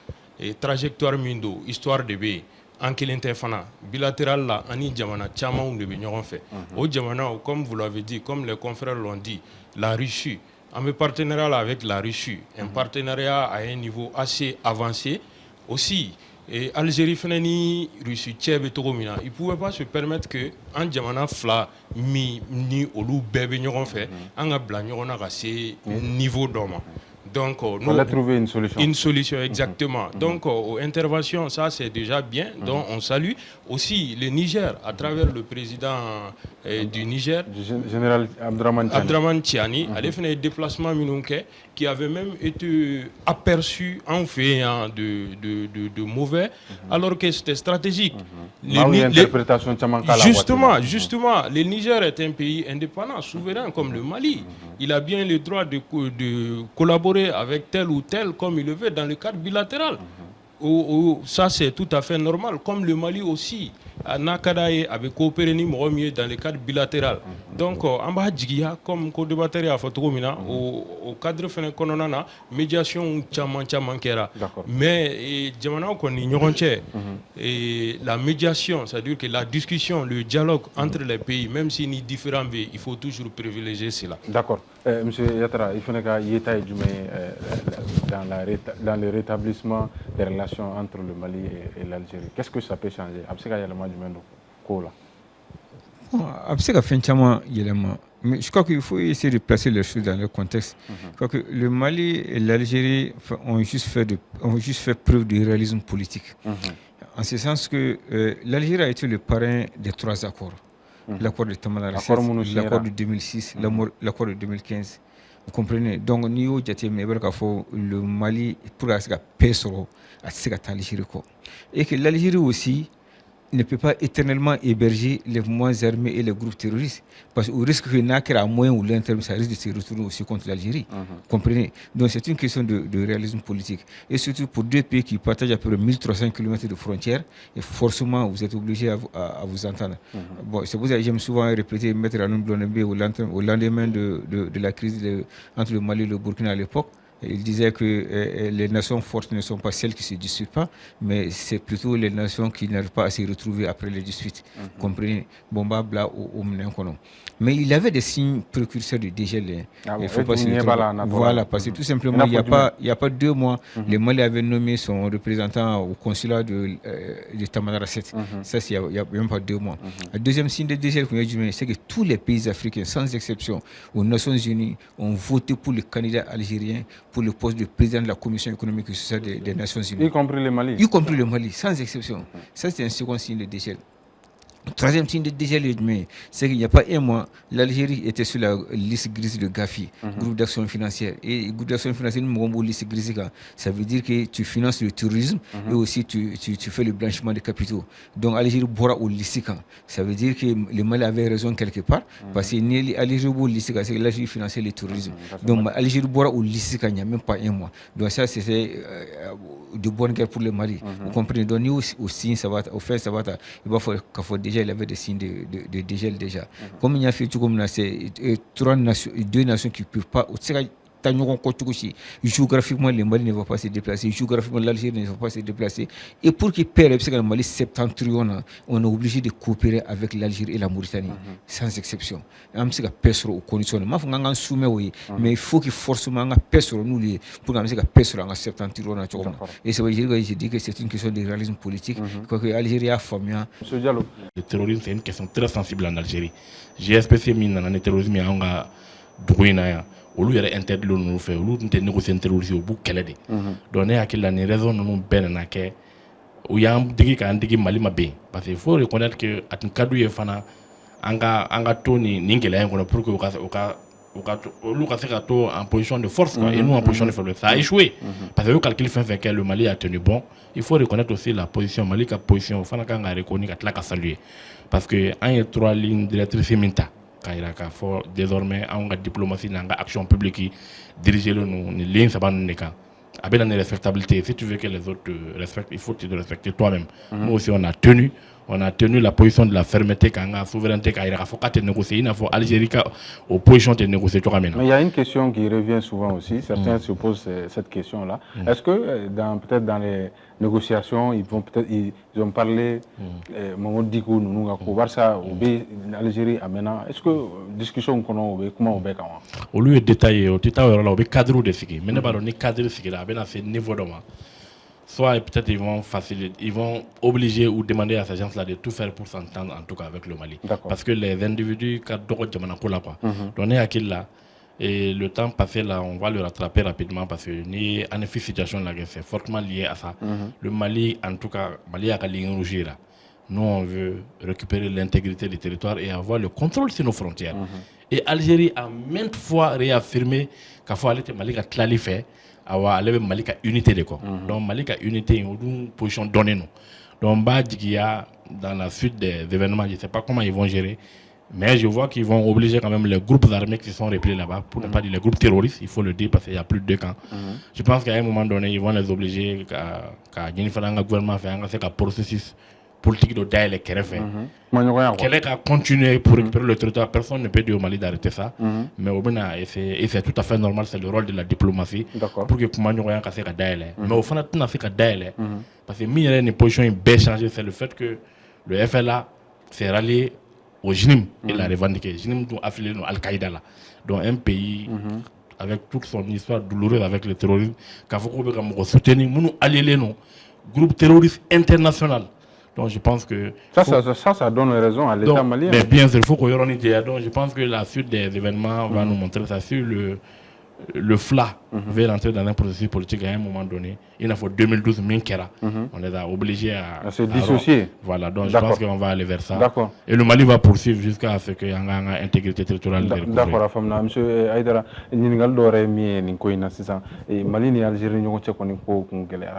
trajectoire mindo histoire de be en kelen tɛ fana bilatéral la ani jamana camanw de bɛ ɲɔgɔn fɛ o jamanaw comme vous l'avez dit comme les confrères l'ont dit la Russie en partenariat là avec la Russie un partenariat à un niveau assez avancé aussi. Et Algérie fenani Russie tchèbe togomina il pouvait pas se permettre que en jamana fla mi ni olu bébé ɲɔgɔn fɛ an ka bla ɲɔgɔn na ka se niveau dɔ ma. Donc nous on a trouvé une solution. Une solution exactement. Donc intervention ça c'est déjà bien. Donc on salue aussi le Niger à travers le président du Niger général Abdraman Tiani a fait un déplacement minouké qui avait même été aperçu en fait de mauvais alors que c'était stratégique. Justement, le Niger est un pays indépendant, souverain comme le Mali. Il a bien le droit de collaborer avec tel ou tel comme il le veut dans le cadre bilatéral. Ça c'est tout à fait normal, comme le Mali aussi. Nakadaye avait coopéré dans le cadre bilatéral. Donc, en bas comme co-débatteur à Fotokomina, au cadre de médiation kera. Mais la médiation, c'est-à-dire que la discussion, le dialogue entre les pays, même s'il est différent, il faut toujours privilégier cela. D'accord. Monsieur Yatra, il faut dans le rétablissement des relations entre le Mali et l'Algérie. Qu'est-ce que ça peut changer? Mais je crois qu'il faut essayer de placer les choses dans le contexte. Je crois que le Mali et l'Algérie ont juste fait preuve de réalisme politique. En ce sens que l'Algérie a été le parrain des 3 accords. L'accord de Tamanrasset, l'accord de 2006, l'accord de 2015. Vous comprenez? Donc, le Mali pour la paix à l'Algérie. Et que l'Algérie aussi ne peut pas éternellement héberger les mouvements armés et les groupes terroristes. Parce qu'au risque que n'aquer à moyen ou long terme, ça risque de se retourner aussi contre l'Algérie. Comprenez? Donc c'est une question de réalisme politique. Et surtout pour 2 pays qui partagent à peu près 1300 km de frontières, et forcément vous êtes obligés à vous entendre. Bon, c'est pour ça que j'aime souvent répéter, mettre Anoum Blonembé au lendemain de la crise entre le Mali et le Burkina à l'époque. Il disait que les nations fortes ne sont pas celles qui ne se disputent pas, mais c'est plutôt les nations qui n'arrivent pas à se retrouver après les disputes. Comprenez? Bomba bla au Mnenkono. Mais il avait des signes précurseurs de dégel. Il faut pas se voilà, parce que tout simplement, il n'y a pas 2 mois, le Mali avait nommé son représentant au consulat de Tamanrasset. Ça, il n'y a même pas 2 mois. Le deuxième signe de dégel, c'est que tous les pays africains, sans exception, aux Nations Unies, ont voté pour le candidat algérien pour le poste de président de la Commission économique et sociale des Nations Unies. Y compris le Mali. Y compris le Mali, sans exception. Ça, c'est un second signe de dégel. Le 3e signe de dégel, c'est qu'il n'y a pas 1 mois, l'Algérie était sur la liste grise de Gafi, groupe d'action financière. Et groupe d'action financière, liste grise, ça veut dire que tu finances le tourisme et aussi tu fais le blanchiment des capitaux. Donc l'Algérie boira au lycée. Ça veut dire que le Mali avait raison quelque part, parce que l'Algérie au lycée, c'est que l'Algérie finançait le tourisme. Donc l'Algérie boira au lycée, il n'y a même pas 1 mois. Donc ça, c'était de bonne guerre pour le Mali. Vous comprenez? Donc nous aussi, ça va, au fait, ça va, il va falloir déjà, il avait des signes de dégel déjà. Comme il y a fait tout comme là, c'est 2 nations qui ne peuvent pas. Géographiquement, le Mali ne va pas se déplacer. Géographiquement, l'Algérie ne va pas se déplacer. Et pour qu'il perde le Mali septentrion, on est obligé de coopérer avec l'Algérie et la Mauritanie, sans exception. Mais il faut qu'il forcément nous pour que septentrion. Et c'est vrai que je dis que c'est une question de réalisme politique. L'Algérie a famille. Le terrorisme, c'est une question très sensible en Algérie. J'ai spécifié dans le terrorisme, il y a un olu yɛrɛ interdit ninnu fɛ olu tun tɛ négocier terroriste u b'u kɛlɛ de donc ne hakili la nin raison ninnu bɛɛ nana kɛ u y'an digi k'an digi Mali ma ben parce que il faut reconnaître que a tun ka d'u ye fana an ka to nin gɛlɛya in kɔnɔ pour que olu ka se ka to en position de force quoi, et nous en position de faiblesse. Ça a échoué parce que le calcul fait que le Mali a tenu bon. Il faut reconnaître aussi la position Mali ka position fana kan ka reconnu ka tila ka saluer parce que an ye 3 lignes directrices min ta k'a fɔ désormais an ka diplomatie n'an ka action publique diriger ni ligne saba ninnu de kan a bɛ na ni respectabilité. Si tu veux que les autres te respectent, il faut te respecter toi-même. Nous aussi on a tenu on a tenu la position de la fermeté quand la souveraineté quand il faut négocier, il faut Algérie opposition de négocier. Mais il y a une question qui revient souvent aussi. Certains se posent cette question-là. Est-ce que peut-être dans les négociations, ils ont parlé Mamadou Diko, nous Barça, l'Algérie maintenant. Est-ce que discussion comment on fait au lieu de détailler, au détail là, on fait cadre de figure. Mais ne pas donner cadre de figure là, ben à ce niveau là. Soit peut-être ils vont obliger ou demander à ces gens-là de tout faire pour s'entendre en tout cas avec le Mali. Parce que les individus qui on est à qui là et le temps passé là, on va le rattraper rapidement parce que ni en effet situation là c'est fortement lié à ça. Le Mali en tout cas, Mali a qu'à rougir là. Nous on veut récupérer l'intégrité du territoire et avoir le contrôle sur nos frontières. Et Algérie a maintes fois réaffirmé qu'il faut aller Mali à clarifier. Aller Mali a unité de quoi. Donc Mali a unité une position donnée nous. Donc dans la suite des événements, je ne sais pas comment ils vont gérer, mais je vois qu'ils vont obliger quand même les groupes armés qui sont repliés là-bas, pour ne pas dire les groupes terroristes, il faut le dire parce qu'il y a plus de 2 camps. Je pense qu'à un moment donné, ils vont les obliger à le gouvernement faire un processus politique de Daïl et Kéréfé. Quel est à continuer pour récupérer le territoire? Personne ne peut dire au Mali d'arrêter ça. Mais au moins, et c'est tout à fait normal, c'est le rôle de la diplomatie pour que Koumani Royan casse à Daïl. Mais au fond, on a fait qu'à Daïl. Parce que il y a une position bien changée, c'est le fait que le FLA s'est rallié au JNIM et l'a revendiqué. JNIM doit affilier à Al-Qaïda là. Donc un pays avec toute son histoire douloureuse avec le terrorisme, qu'il faut soutenir, nous allier nos groupes terroristes internationaux. Donc je pense que... Ça donne raison à l'État malien. Mais bien sûr, il faut qu'on y ait une idée. Donc je pense que la suite des événements va nous montrer ça sur le FLA veut rentrer dans un processus politique à un moment donné. Il en faut 2012, Minkera. On les a obligés à se dissocier. Voilà, donc je pense qu'on va aller vers ça. Et le Mali va poursuivre jusqu'à ce qu'il y ait une intégrité territoriale. D'accord, monsieur Aïdara, Ningal Dore mi Ninkoina, c'est ça. Et Mali et Algérie, nous avons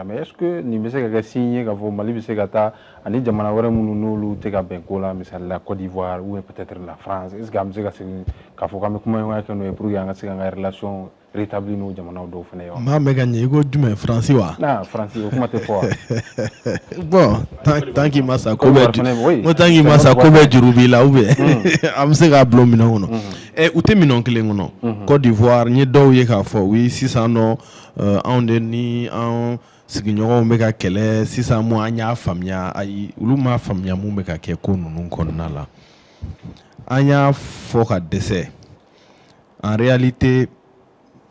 mais est-ce que nous avons signé que Mali Bissegata, Ani Jamanawara Mounou, Tega Benkola, mais la Côte d'Ivoire ou peut-être la France? Est-ce que nous avons signé que nous avons une relation rétabli nous jamana do fene yo ma me gagné go dume français wa na français comment te fort bon tanki masa ko be mo tanki masa ko be jurubi la ube am se ga blo mina wono e ute minon kele ngono Côte d'Ivoire ni do ye ka fo oui 600 no on de ni en siginyo me ka kele 600 mo anya famia ai uluma famia mo me ka ke ko nunu konna la anya fo ka décès en réalité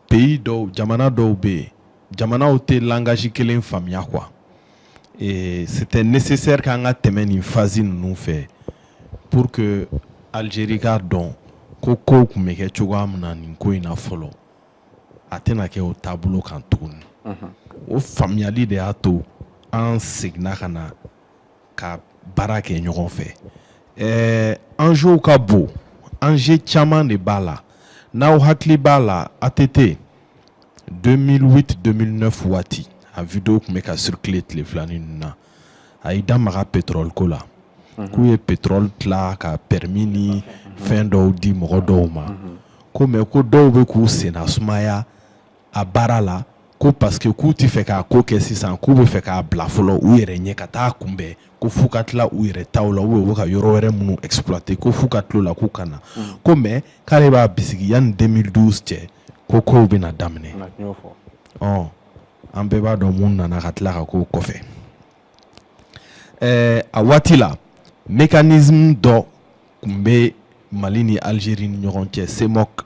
pays do jamana do be jamana ote langage kelen famia quoi et c'était nécessaire qu'en a temeni phase nous fait pour que Algérie gardon koko kumeke chugwa mna ninko ina follow atena ke au tableau kan tourne o familiali de ato en signa kana ka barake ñogon fait enjeu ka bo enjeu chaman de bala na hakli bala ATT 2008-2009 wati a vidéo que meka circuler les flanina aida mara pétrole kola ku pétrole tla ka permis ni fin do di modo ma ko me ko do be ku sena sumaya a barala ko parce que ku ti fait ka ko ke 600 ku be fait ka bla folo u yere nye kata kumbe ko fukatla u yere tawla u ka yoro were munu exploiter ko fukatlo la ku kana ko me kare ba bisigi yan 2012 che ko be na damne oh ambe ba do mun na katla ko kofe a watila mécanisme do kumbe Mali ni Algérie ni ñoron ci semok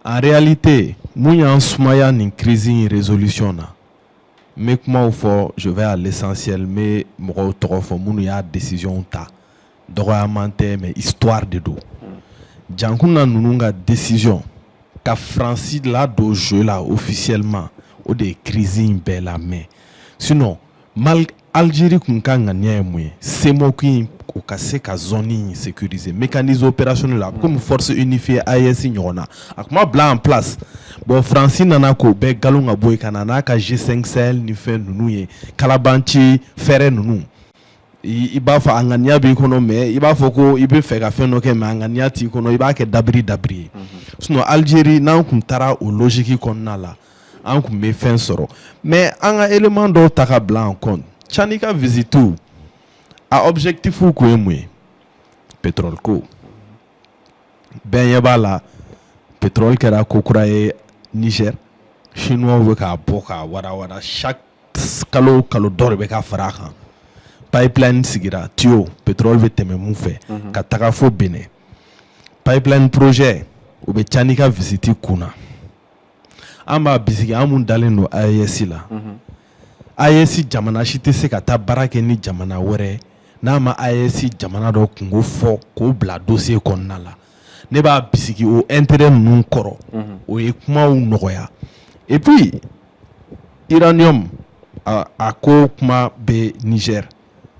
en réalité mouya sumaya ni crise ni résolution na mais comment faut je vais à l'essentiel mais mo to fo munu ya décision ta droit mais histoire de do jankuna nununga décision ka Francis là do jeu là officiellement ou des crises bela mais sinon mal Algérie kun ka ngania mwe semoki ko kase ka zone sécurisée mécanisme opérationnel là comme force unifiée AES ñona akuma bla en place bon Francis nana ko be galunga boy kanana ka G5 Sahel ni fait nunu ye kalabanchi fere nunu i b'a fɔ angania bi kono mais i b'a fɔ ko i be fɛ ka fɛn dɔ kɛ mais angania ti kono i b'a kɛ dabiri sinon Algérie n'an kun tara o logique kɔnɔna la an kun be fɛn sɔrɔ mais an ka élément dɔw ta ka bila en compte Tchanika visitu a objectif ou ko emwe pétrole ko ben yabala pétrole kɛra ko kura ye Niger chinois bɛ k'a bɔ k'a wara chaque kalo dɔ de bɛ ka fara a kan pipeline sigira tuyau pétrole bɛ tɛmɛ mun fɛ ka taga fo Benin pipeline projet o bɛ Tchanika visite kunna an b'a bisigi an mun dalen don AES la AES jamana si tɛ se ka taa baara kɛ ni jamana wɛrɛ n'a ma AES jamana dɔ kungo fɔ k'o bila dossier kɔnɔna la ne b'a bisigi o intérêt ninnu kɔrɔ o ye kumaw nɔgɔya et puis uranium a ko kuma bɛ Niger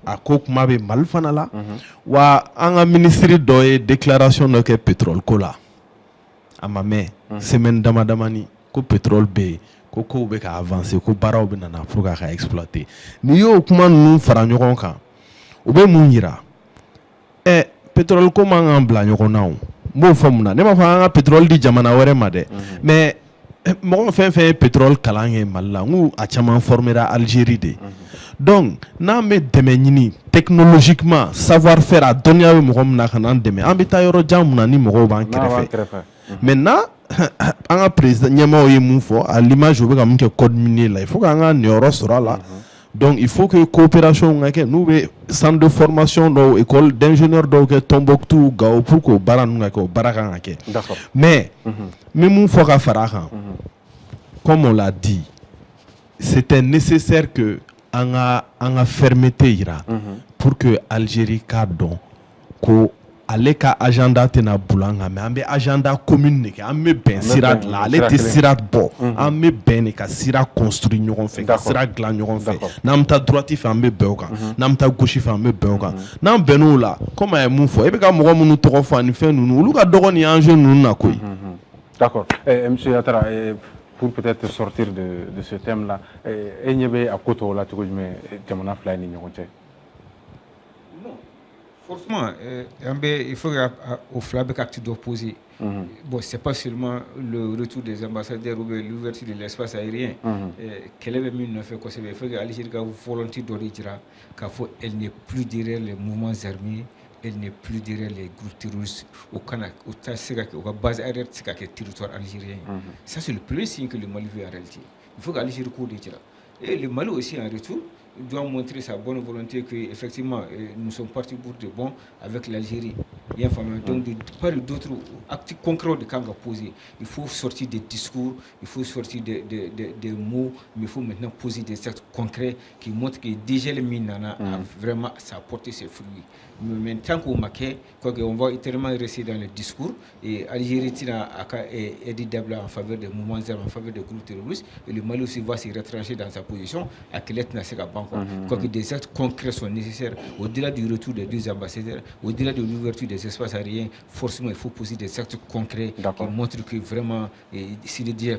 a ko kuma bɛ Mali fana la wa an ka ministre dɔ ye déclaration dɔ kɛ pétrole ko la a ma mɛn semaine damadamani ko pétrole bɛ yen ko kow bɛ ka avancer ko baaraw bɛ nana pour k'a ka exploiter n'i y'o kuma ninnu fara ɲɔgɔn kan u bɛ mun yira pétrole ko man kan bila ɲɔgɔn na o n b'o fɔ mun na ne m'a fɔ an ka pétrole di jamana wɛrɛ ma dɛ mais mɔgɔ fɛn fɛn ye pétrole kalan kɛ Mali la n ko a caman formera Algérie de donc n'an bɛ dɛmɛ ɲini technologiquement savoir faire a dɔnniya bɛ mɔgɔ min na ka n'an dɛmɛ an bɛ taa yɔrɔ jan mun na ni mɔgɔw b'an kɛrɛfɛ maintenant an ka président ɲɛmaaw ye mun fɔ à l'image u bɛ ka mun kɛ code minier la il faut k'an ka niyɔrɔ sɔrɔ a la donc il faut que coopération ka kɛ n'u bɛ centre de formation dɔw école d'ingénieur dɔw kɛ Tombouctou Gao pour que o baara ninnu ka kɛ o baara kan ka kɛ mais n bɛ mun fɔ ka fara a kan comme on l'a dit c'était nécessaire que an ka fermeté yira pour que Algérie k'a dɔn ko ale ka agenda tɛna bula an kan mais an bɛ agenda commune de kɛ an bɛ bɛn sira de la ale tɛ sira bɔ an bɛ bɛn de ka sira construire ɲɔgɔn fɛ ka sira dilan ɲɔgɔn fɛ n'an bɛ taa droite fɛ an bɛ bɛn o kan n'an bɛ taa gauche fɛ an bɛ bɛn o kan n'an bɛnn'o la comme a ye mun fɔ e bɛ ka mɔgɔ minnu tɔgɔ fɔ ani fɛn ninnu olu ka dɔgɔ ni enjeu ninnu na koyi. D'accord. Monsieur Yatara, pour peut-être sortir de ce thème-là, e ɲɛ bɛ a ko tɔw la cogo jumɛn jamana fila ni ɲɔgɔn cɛ? Forcément, il faut qu'au FLAB acte d'opposer. Bon, c'est pas seulement le retour des ambassadeurs ou l'ouverture de l'espace aérien. Quelle est même une fait il faut que l'Algérie ait une volonté d'origine, qu'elle n'est plus derrière les mouvements armés, elle n'est plus derrière les groupes terroristes au Canada, au base aérienne, c'est le territoire algérien. Ça, c'est le premier signe que le Mali veut en réalité. Il faut que l'Algérie court déjà. Et le Mali aussi, en retour, doit montrer sa bonne volonté qu'effectivement nous sommes partis pour de bon avec l'Algérie. Donc de part d'autres actes concrets de Kanga poser. Il faut sortir des discours, il faut sortir des mots, mais il faut maintenant poser des actes concrets qui montrent que déjà le Minana a vraiment ça a porté ses fruits. Mais tant qu'on maquet, on va éternellement rester dans le discours et Algérie est éditable en faveur des mouvements armés, en faveur des groupes terroristes et le Mali aussi va se retrancher dans sa position à quelle est la banque. Quoique des actes concrets sont nécessaires au-delà du retour des deux ambassadeurs, au-delà de l'ouverture des espaces aériens, forcément il faut poser des actes concrets qui montrent que vraiment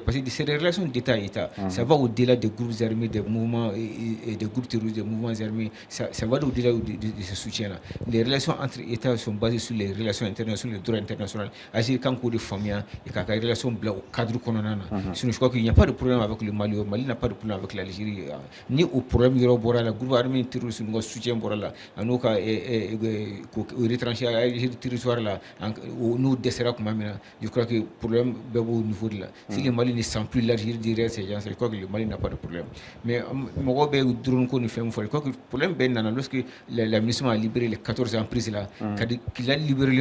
parce que c'est des relations d'État à État, ça va au-delà des groupes armés, des mouvements et des groupes terroristes, des mouvements armés, ça va au-delà de ce soutien-là. Les relations entre États sont basées sur les relations internationales, le droit international. Agir quand on est famille et quand les relations au cadre qu'on a. Sinon, je crois qu'il n'y a pas de problème avec le Mali. Le Mali n'a pas de problème avec l'Algérie. Ni au problème du le groupe armé terroriste nous soutient pour là. En aucun cas, retranché à l'Algérie territoire là, nous desserra comme maintenant. Je crois que le problème est au niveau de là. Si le Mali ne sent plus l'Algérie derrière ces gens, je crois que le Mali n'a pas de problème. Mais moi, je crois que le problème est lorsque l'administration a libéré les 14 emprises là, qu'il a libéré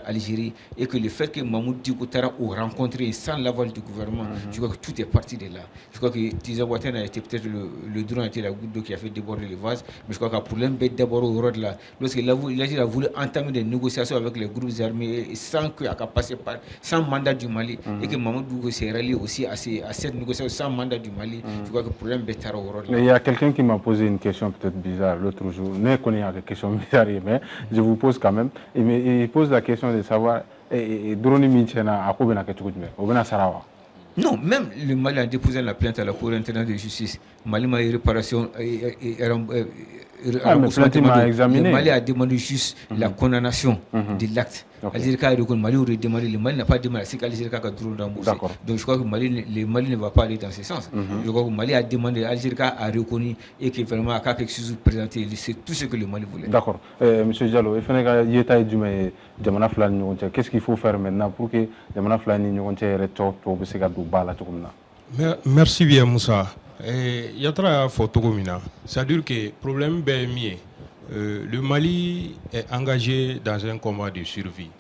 l'Algérie et que le fait que Mahmoud Dicko Tara a rencontré sans l'aval du gouvernement, je crois que tout est parti de là. Je crois que Tiza Ouattara a été peut-être le drone, a été la goutte d'eau qui a fait déborder les vases, mais je crois que le problème est d'abord au rôle là. Lorsqu'il a voulu entamer des négociations avec les groupes armés sans qu'il a passé par, sans mandat du Mali, et que Mahmoud Dicko s'est rallié aussi à cette négociation sans mandat du Mali, je crois que le problème est au rôle là. Il y a quelqu'un qui m'a posé une question peut-être bizarre l'autre jour. Je connais des questions bizarres, mais je vous pose quand même. Il pose la question de savoir drone Minchena à Sarawa. Non, même le Mali a déposé la plainte à la Cour internationale de justice. Mali ma réparation examiné. Mali a demandé juste la condamnation de l'acte. Algérie a reconnu, Mali aurait demandé, le Mali n'a pas demandé, c'est qu'Algérie a droit d'embaucher. Donc je crois que le Mali ne va pas aller dans ce sens. Je crois que le Mali a demandé, Algérie a reconnu et que vraiment a quelque chose à présenter, c'est tout ce que le Mali voulait. D'accord. Monsieur Diallo, qu'est-ce qu'il faut faire maintenant pour que Jamana Flani Merci bien Moussa. Yatra Fotogomina, c'est-à-dire que le problème est mieux. Le Mali est engagé dans un combat de survie.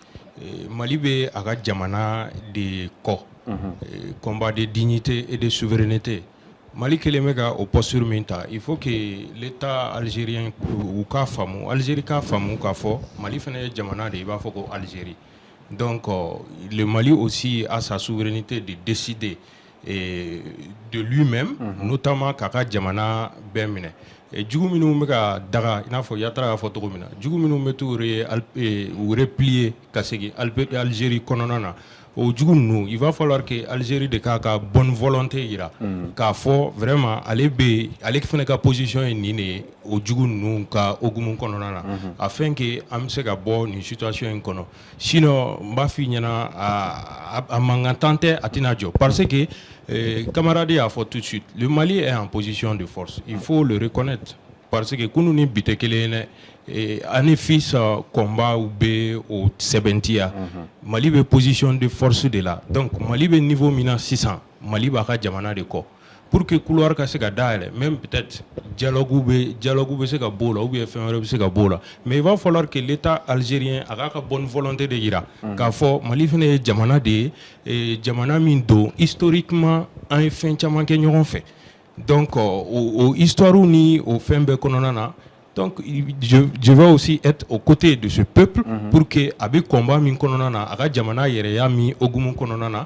Mali est à Jamana de combat de dignité et de souveraineté. Mali que les méga au posture minta, il faut que l'État algérien ou Kafamu, Algérie Kafamu Kafo, Mali fait Jamana de Iba Foko Algérie. Donc le Mali aussi a sa souveraineté de décider de lui-même, notamment Kaka Jamana Bemine. Et du coup, nous daga, il faut yatra photo comme ça. Du coup, nous mettons ou replier Kasegi Algérie kononana. Au du coup, nous, il va falloir que Algérie de Kaka bonne volonté ira. K'a faut vraiment aller faire une position nini au du coup nous ka ogumun kononana afin que amsega bon une situation incono. Sinon, m'a finira à mangantante atinadjo parce que camarade a fait tout de suite. Le Mali est en position de force. Il faut le reconnaître. Parce que quand nous avons un fils combat ou au Sebentia, Mali est en position de force de là. Donc Mali est niveau 600. Mali est en jamana de quoi. Pour que couloir ka se ka daele, même peut-être dialogue se ka bola ou bien faire se ka bola. Mais il va falloir que l'État algérien a ka bonne volonté de ira. Car faut Mali fene jamana de jamana mindo historiquement un fin chaman ke ñoron fait. Donc au histoire ni au fin be kononana. Donc je vais aussi être aux côtés de ce peuple pour que avec combat min kononana aga jamana yere ya mi ogumun kononana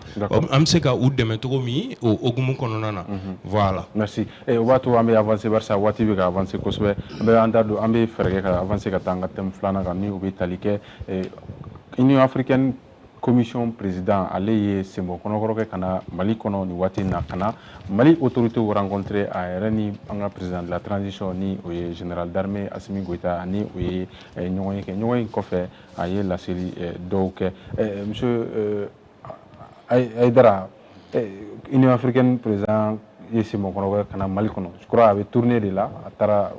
amseka ou demetro mi ogumun kononana. Voilà. Merci. Et watu ambe avancer barsa wati be avancer kosbe ambe andado ambe ferge ka avancer ka tanga tem flana ka ni obi talike Union africaine commission président allé sembo kono ke kana Mali kono ni wati na kana Mali autorité ou rencontré à Reni anga président de la transition ni au général d'armée Assimi Goïta ni au ñoy ko fe aye la série donc monsieur Aïdara Union africaine président sembo kono kana Mali kono je crois avait tourné de là à Tara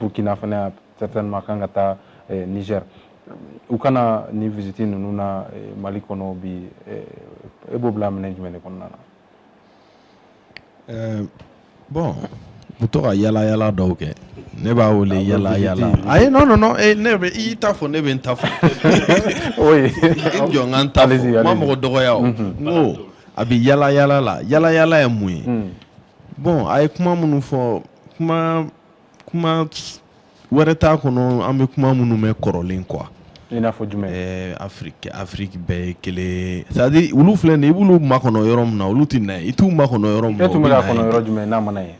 Burkina Faso certainement kangata Niger ou kana ni visiter nous na Mali kono bi ebobla management kono bon muto yala donc ne ba wole yala ay non ne be I tafo ne be ntafo oui ndio nganta mamo dogoya no abi yala la mui bon ay kuma munu fo kuma wareta kono ambe kuma munu me korolen quoi ina fo jume Afrique be kele c'est-à-dire ulu flene ibulu makono yorom na ulu tinna itu makono yorom no itu makono yoro jume na manaye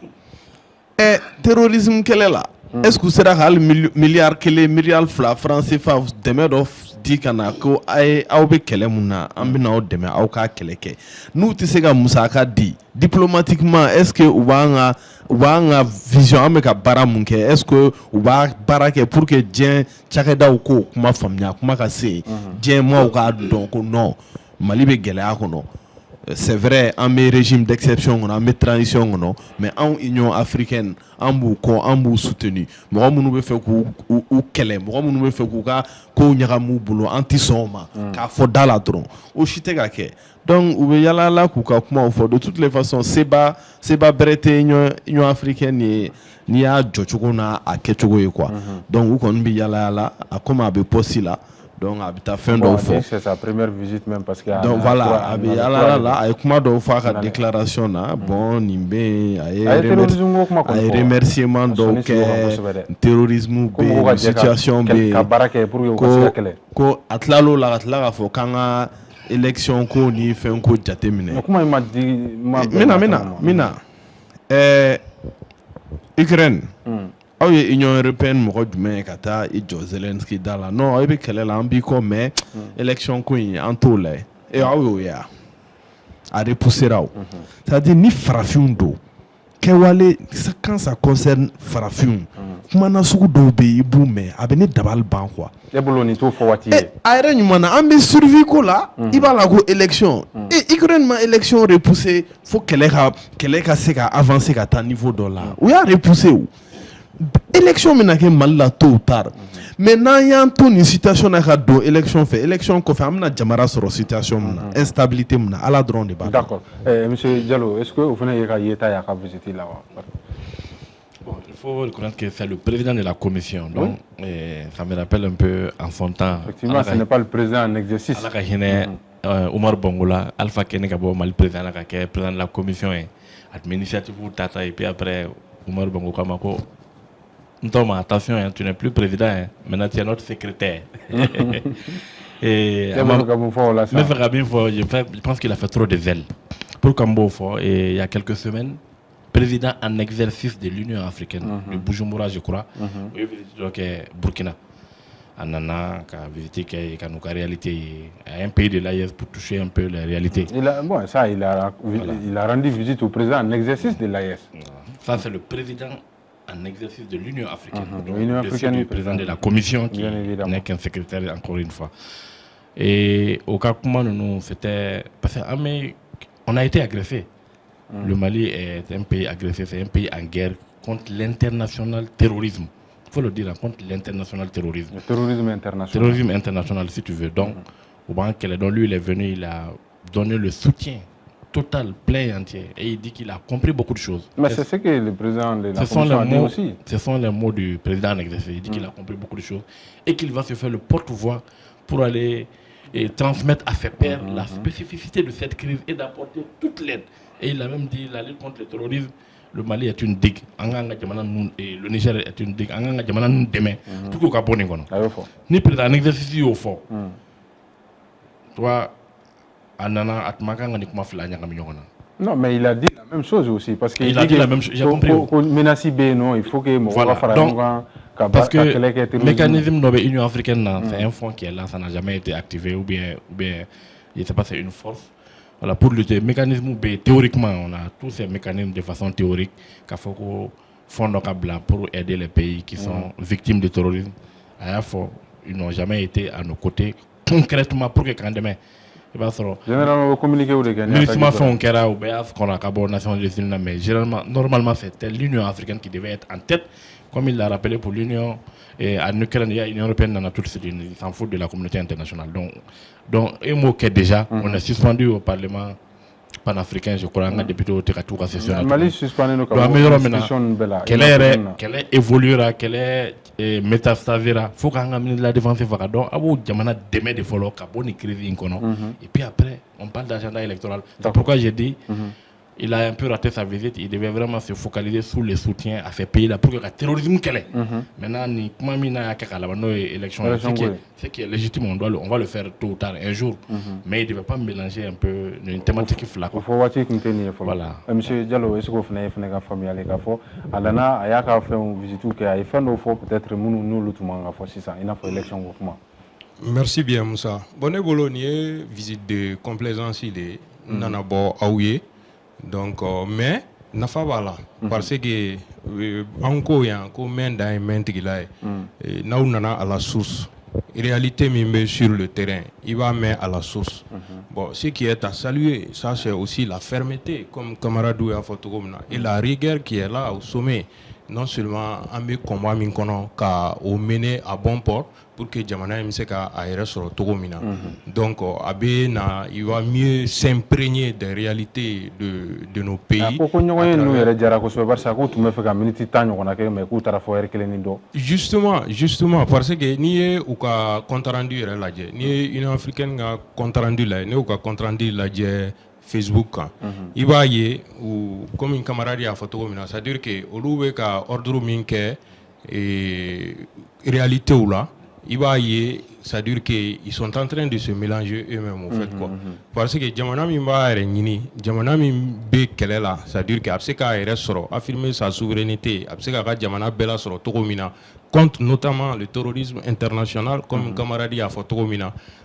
terrorisme kele la est-ce que sera hal milliard kele milliard français fa deme do di kana ko ay awbe kele muna ambina o deme aw ka kele ke nous ti sega musaka di diplomatiquement est-ce que ubanga vision ameka bara munke est-ce que uba barake pour que dien chakeda ko kuma famnya kuma ka se dien mo ka donc non Mali be gele akono c'est vrai en mes régime d'exception en mes transition mais en Union africaine en bou soutenu mo munu be fe ku ou kele mo munu be fe ku ka ko nyaramu bulo anti soma ka fo dala tron o chitega ke donc ou yala la ku ka kuma fo de toutes les façons c'est pas brete Union africaine ni a jochugo na a kechugo quoi donc ou kon bi yala a comme be possible donc habita fin do fo c'est sa première visite même parce que donc voilà abi ala ay kuma do fa ka déclaration na bon nimbe ay remerciement donc terrorisme be situation be ko atlalo la atla fo kanga élection ko ni fin ko jatemine kuma ma di mina Ukraine aw ye Union européenne mɔgɔ jumɛn ka taa I jɔ Zelensky da la non aw bɛ kɛlɛ la an b'i kɔ mais élection ko in an t'o layɛ aw y'o ye a repoussera o c'est-à-dire ni farafinw don kɛwale quand ça concerne farafinw kuma na sugu dɔw bɛ i b'u mɛn a bɛ ne dabali ban quoi. E bolo nin t'o fɔ waati ye. a yɛrɛ ɲuman na an bɛ survie ko la i b'a la ko élection Ukraine ma élection repoussé fo kɛlɛ ka se ka avancer ka taa niveau dɔ la u y'a repoussé o élection bɛna kɛ Mali la tôt ou tard mais n'an y'an to nin situation na ka don élection fɛ élection kɔfɛ an bɛna jamana sɔrɔ situation min na instabilité min na Ala dɔrɔn de b'a dɔn. D'accord. Monsieur Diallo, est-ce que o fana ye ka yeta y'a ka visiter la wa? Bon, il faut reconnaître que c'est le président de la commission. Donc, ça me rappelle un peu en son temps. Effectivement, ce n'est pas le président en exercice. Omar Bongola, Alpha Kenegabo, le président de la commission administrative Tata, et puis après, Omar Bongo Kamako. Thomas, attention, hein, tu n'es plus président, hein. Maintenant tu es notre secrétaire. Et je pense qu'il a fait trop de zèle. Pour Kambo, il y a quelques semaines, président en exercice de l'Union africaine, de Bujumbura, je crois, donc Burkina. Anana, qui a visité la réalité, un pays de l'AES pour toucher un peu la réalité. Il a rendu visite au président en exercice de l'AES. Ça, c'est le président en exercice de l'Union africaine. L'Union africaine, le président de la commission qui n'est qu'un secrétaire, encore une fois. Et au cas où nous, c'était. Parce qu'on a été agressé. Le Mali est un pays agressé, c'est un pays en guerre contre l'international terrorisme. Il faut le dire, contre l'international terrorisme. Le terrorisme international. Terrorisme international, si tu veux. Donc, lui, il est venu, il a donné le soutien total, plein et entier. Et il dit qu'il a compris beaucoup de choses. Mais c'est ce que le président de la commission a dit aussi. Ce sont les mots du président en exercice. Il dit qu'il a compris beaucoup de choses et qu'il va se faire le porte-voix pour aller transmettre à ses pairs la spécificité de cette crise et d'apporter toute l'aide. Et il a même dit la lutte contre le terrorisme, le Mali est une digue, et le Niger est une digue. Tout le monde ni président en exercice au fond. Toi, non, mais il a dit la même chose aussi. Parce qu'il a dit la même chose. J'ai compris. Il faut que voilà. Donc, parce que le mécanisme de l'Union africaine, c'est un fonds qui est là, ça n'a jamais été activé ou bien je ne sais pas, c'est une force. Voilà, pour lutter, mécanisme théoriquement, on a tous ces mécanismes de façon théorique qu'il faut qu'on fonde pour aider les pays qui sont victimes du terrorisme. À la fois, ils n'ont jamais été à nos côtés concrètement pour que quand demain. Généralement, communiquer ou mais généralement, normalement, c'était l'Union africaine qui devait être en tête, comme il l'a rappelé pour l'Union. Et en Ukraine, l'Union européenne en a toutes, ils s'en foutent de la communauté internationale. Donc un mot qui est déjà, on est suspendu au Parlement panafricain, je crois, depuis tout la session. Mali suspendu nos qu'elle évoluera, qu'elle est métastasera, il faut qu'on ait la défense. Donc, il y a des de follow, une crise. Et puis après, on parle d'agenda électoral. C'est pourquoi j'ai dit. Il a un peu raté sa visite, il devait vraiment se focaliser sur le soutien à ces pays-là pour que le terrorisme qu'elle est. Maintenant, ce qui est légitime, on va le faire tôt ou tard, un jour. Mais il ne devait pas mélanger un peu une thématique flaque. Il faut voir ce qu'il y a. Voilà. Monsieur Diallo, est-ce que vous avez fait une famille à l'école? Alana, il y a fait une visite qui a fait peut-être nous le tout le monde a fait ça. Il a fait l'élection. Merci bien, Moussa. Bonne Bolognier, visite de complaisance, il est Nanabo Aouye. Donc, mais nafa bala parce que encore yan ko men da men tigila na nana à la source réalité même sur le terrain il va mettre à la source bon ce qui est à saluer ça c'est aussi la fermeté comme camarade a photogomna et la rigueur qui est là au sommet non seulement un combat min kono ka au mener à bon port pour que jamana imse ka aire sur togomina donc abena il va mieux s'imprégner des réalités de nos pays justement parce que ni ou ka compte rendu ladje ni une africaine ga compte rendu là ni ou ka compte rendu ladje Facebook il va y ou comme une camarade a photo comme ça c'est à dire que au lieu ka ordre minke et réalité ou là il va y c'est à dire que ils sont en train de se mélanger eux-mêmes au fait quoi parce que jamana mi ba renyini jamana mi be kelela c'est à dire que abseka resoro affirmer sa souveraineté abseka ka jamana bela soro togomina contre notamment le terrorisme international comme camarade a photo comme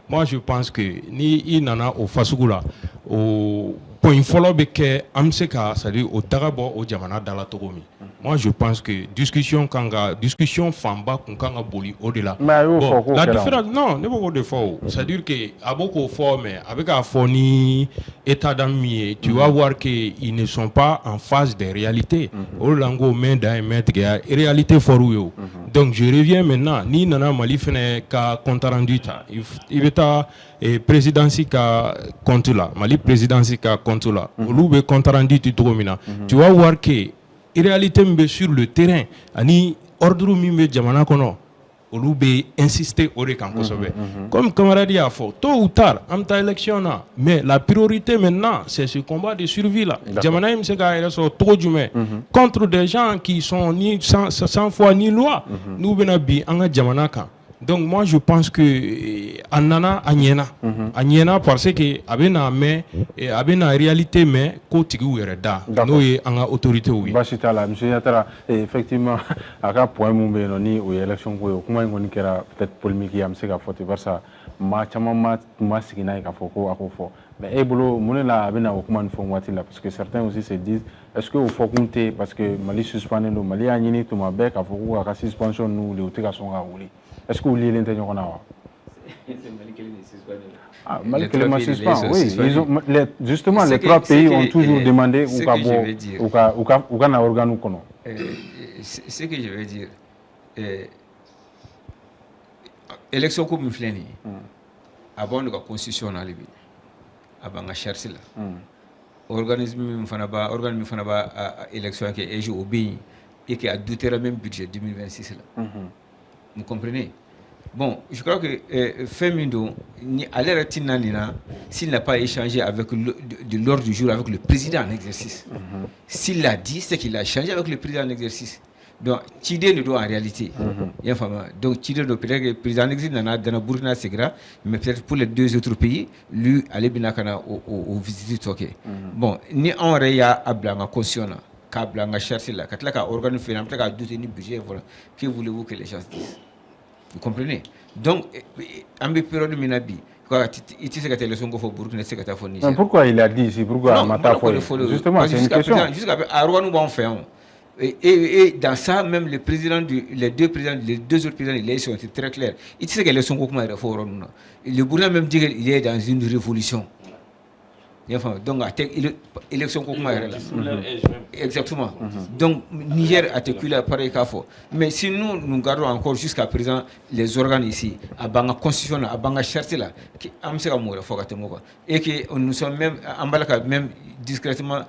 moi je pense que ni il nana au fasugula au point fɔlɔ bɛ kɛ an bɛ se ka c'est-à-dire o taga bɔ o jamana dala cogo min. Moi je pense que discussion fanba kun kan ka boli o de la. Bon la différence non ne b'o k'o de fɔ o c'est-à-dire que a b'o k'o fɔ mais a bɛ k'a fɔ ni état d'âme min ye tu vas voir que ils ne sont pas en phase des réalités. O de la n ko main da ye main tigɛ réalité fɔr'u ye o. Donc je reviens maintenant n'i nana Mali fɛnɛ ka compte rendu ta i bɛ taa présidence ka compte la Mali présidence ka compte la olu bɛ compte rendu ti cogo min na tu vas voir que réalité min bɛ sur le terrain ani ordre min bɛ jamana kɔnɔ olu bɛ insister o de kan kosɛbɛ comme camarade y'a fɔ tôt ou tard an bɛ taa élection na mais la priorité maintenant c'est ce combat de survie là jamana in bɛ se k'a yɛrɛ sɔrɔ cogo jumɛn contre des gens qui sont ni sans foi ni loi n'u bɛna bin an ka jamana kan. Donc moi je pense que a nana a ɲɛna parce que a bɛna mɛn a bɛna réalité mɛn ko tigiw yɛrɛ da n'o ye an ka autorités ye. Basi t'a la monsieur Yatara effectivement a ka point mun bɛ yen nɔ ni o ye élection ko ye o kuma in kɔni kɛra peut-être polémique ye an bɛ se ka fɔ ten barisa maa caman ma sigi n'a ye k'a fɔ ko a k'o fɔ mais e bolo mun de la a bɛna o kuma nin fɔ waati la parce que certains aussi se disent est-ce que o fɔ kun tɛ parce que Mali suspendé don Mali y'a ɲini tuma bɛɛ k'a fɔ ko a ka suspension ninnu o tɛ ka sɔn ka wuli. Est-ce que vous liez l'intérieur en avoir? Mali Kelema suspend, oui. Justement, les trois pays ont toujours demandé ou qu'un organe ou qu'on. Ce que je veux dire, élection comme Fleni, avant la constitution en Libye, avant la charte là, organisme fanaba élection qui est obéi et qui a douté le même budget 2026 là. Vous comprenez? Bon, je crois que Femindo, s'il n'a pas échangé avec de l'ordre du jour avec le président en exercice, s'il l'a dit, c'est qu'il a échangé avec le président en exercice. Donc, Tidé ne doit en réalité. Donc, Tidé doit peut-être que le président en exercice dans le Burkina Segra, mais peut-être pour les deux autres pays, lui, aller bien au visiter Toké. Bon, ni en réa à Blanc, conscient. Kablanga chercher là, quand la organe financier a douté ni budget, voilà. Que voulez-vous que les gens disent? Vous comprenez? Donc, en période de Minabi, pourquoi il a dit ici? Pourquoi justement, c'est une question. Jusqu'à Arwa nous en fait. Et dans ça, même les deux autres présidents de l'élection étaient très clairs. Il sait que l'élection le Burkina même dit qu'il est dans une révolution. Donc, l'élection exactement. Donc, Niger a été là pareil qu'à faux. Mais si nous gardons encore jusqu'à présent les organes ici, à Banga Constitution, à Banga Charte là, qui et que nous sommes même discrètement,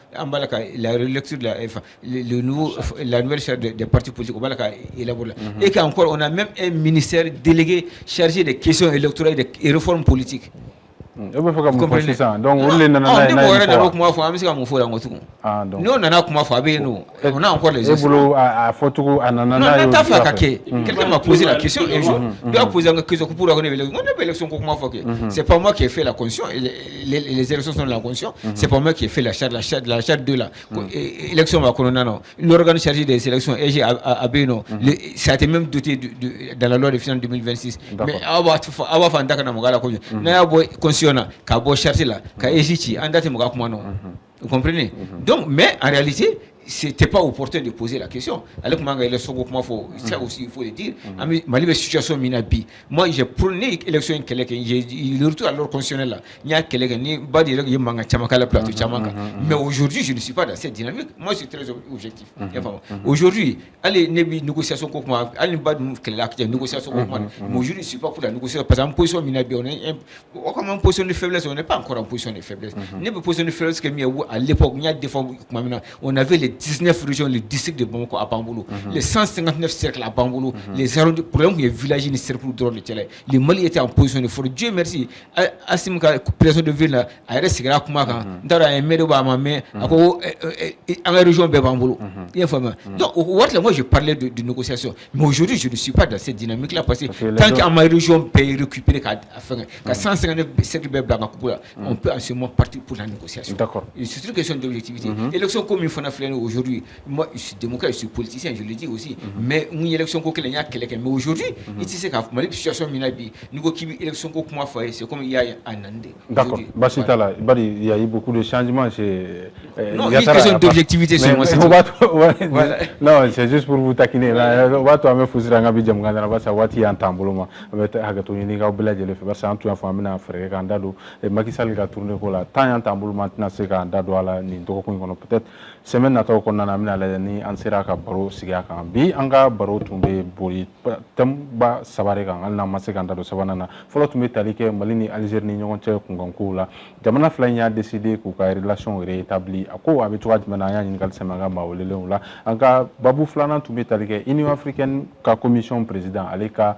la relecture de la nouvelle charte des partis politiques, et qu'encore on a même un ministère délégué chargé des questions électorales et réformes politiques. Vous comprenez ça? Donc, on a encore les quelqu'un m'a posé la question un jour. C'est pas moi qui ai fait la constitution, les élections sont dans la constitution, c'est pas moi qui ai fait la charte 2 là. Élection l'organe chargé des élections à Beno, ça a été même doté dans la loi de finances 2026. Mais Kabo chercher là, vous comprenez? Donc, mais en réalité, c'était pas opportun de poser la question. Alors ça aussi il faut le dire. Mali situation minabi. Moi j'ai prôné l'élection j'ai le retour à l'ordre constitutionnel là. Il y a quelqu'un ni badi le manga chamaka la plateau chamaka. Mais aujourd'hui je ne suis pas dans cette dynamique. Moi je suis très objectif. Aujourd'hui, allez nebi négociation kokuma, allez bad négociation kokuma. Moi je ne suis pas pour la négociation parce qu'en position minabi on est en position de faiblesse, on n'est pas encore en position de faiblesse. Nebi position de faiblesse que à l'époque il y a des fois on avait les 19 régions, les districts de Bamako à Bamboulou, les 159 cercles à Bamboulou, les arrondissements, les villages, les cercles de l'État. Les Mali étaient en position de force. Dieu merci. Asimka, président de ville, a resté à Kumaka, dans un maire de Bamamé, à la région de Bamboulou. Donc, moi je parlais de négociation. Mais aujourd'hui, je ne suis pas dans cette dynamique-là parce que tant que ma région peut récupérer 159 cercles de Bamako, on peut en ce moment partir pour la négociation. D'accord. C'est une question d'objectivité. L'élection comme il faut faire aujourd'hui, moi, je suis démocrate, je suis politicien, je le dis aussi. Mais une élection qu'on a quelqu'un. Mais aujourd'hui, il sait qu'à la situation minabi, nous avons une élection qu'on a fait, c'est comme il y a un an. D'accord. Basitala, il y a eu beaucoup de changements. Non, il y a une question d'objectivité sur moi. Non, c'est juste pour vous taquiner. On va toi me foutre un gabi jam gana basa wati en tambolo mais hagato ni ga bela jele fe basa antu fa mina frère kanda do e Macky Sall ga tourner ko la tan en tambolo maintenant c'est ga ndado ala ni to ko ngono peut-être semaine na to ko na mina la ni an sera ka baro siga kan bi anga baro tumbe boli tam ba sabare kan alna masse kanda do sabanana folo tumbe talike malini Algérie ni nyon che kungonko la jamana flanya décidé ko ka relation rétablie ako abi to admana ya ni kal semaga ma wolele la anga babu flana tumbe talike Union africaine ka commission président aleka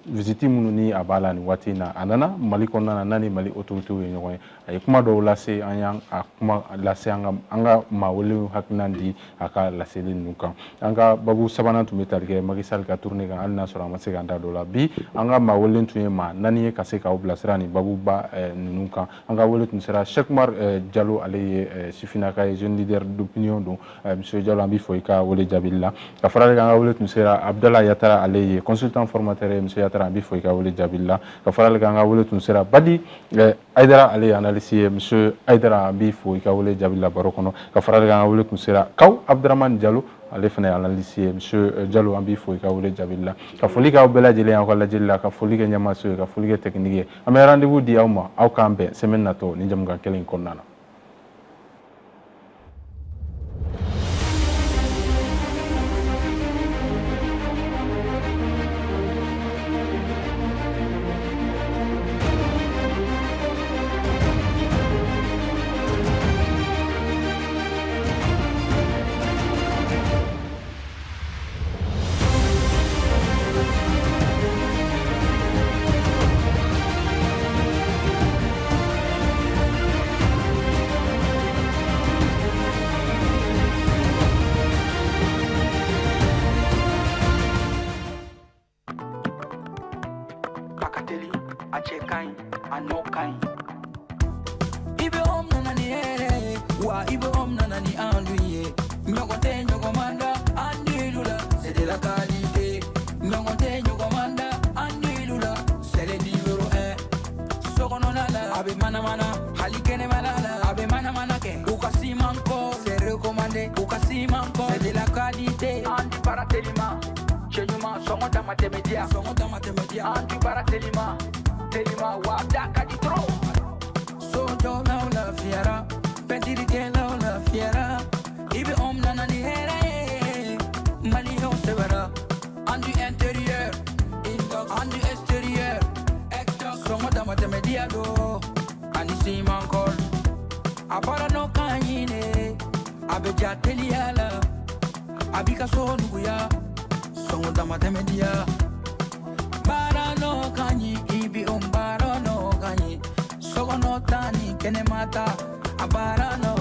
visiti mununi abala ni watina anana mali konna nani mali autorité we nyoy ay kuma do lase anyang akuma lase anga mawolu haknandi aka lase nuka anga babu sabana tumbe talike Macky Sall ka tourner kan alna sura masega nda do la bi anga mawolu tuye ma nani ka se ka oblasrani babu ba nuka anga wolu tun sera Cheikh Oumar Diallo ale sifina ka jeune leader d'opinion do monsieur Diallo ambi foika wole jabilla ka farale anga wolu tun sera Abdallah Yatara ale consultant formateur monsieur Yatara ambi foika wole jabilla ka farale anga wolu tun sera Badi Aidara ale analyse monsieur Aidara ambi foika wole jabilla barokono ka farale anga wolu tun sera Kaw Abdraman Diallo ale fana analyse monsieur Diallo ambi foika wole jabilla ka foli ka bela jele en ko la jella ka foli ke nyama so ka foli ke technique am rendez-vous di awma aw kambe semaine nato ni jam ga kelen konnana. Pakateli, Achekai, Anokai. Ibe om nanani ere, wa ibe om nanani anduye. Nyokote nyokomanda, andilula, c'est de la qualité. Nyokote nyokomanda, andilula, c'est le numéro 1. Sokononala, abe mana mana, halikene malala, abe mana mana ke. Ukasi manko, c'est recommandé. Ukasi manko, c'est de la qualité. Andi Baratelima, Chenyuma, Songo Damatemedia, Andi Baratelima, Telima, Wadaka di Tro. Sojo na la fiera, pentiri ke la fiera. Ibe om nanani here, mali ho severa. Andu intérieur, andu extérieur. Songo Damatemedia do, ani si mankol. Apara no kanyine, abeja teliala, abika so nuguya. Songo Damatemedia. Barano kanyi, ibi barano kanyi. Sogo no tani, kene mata, abarano.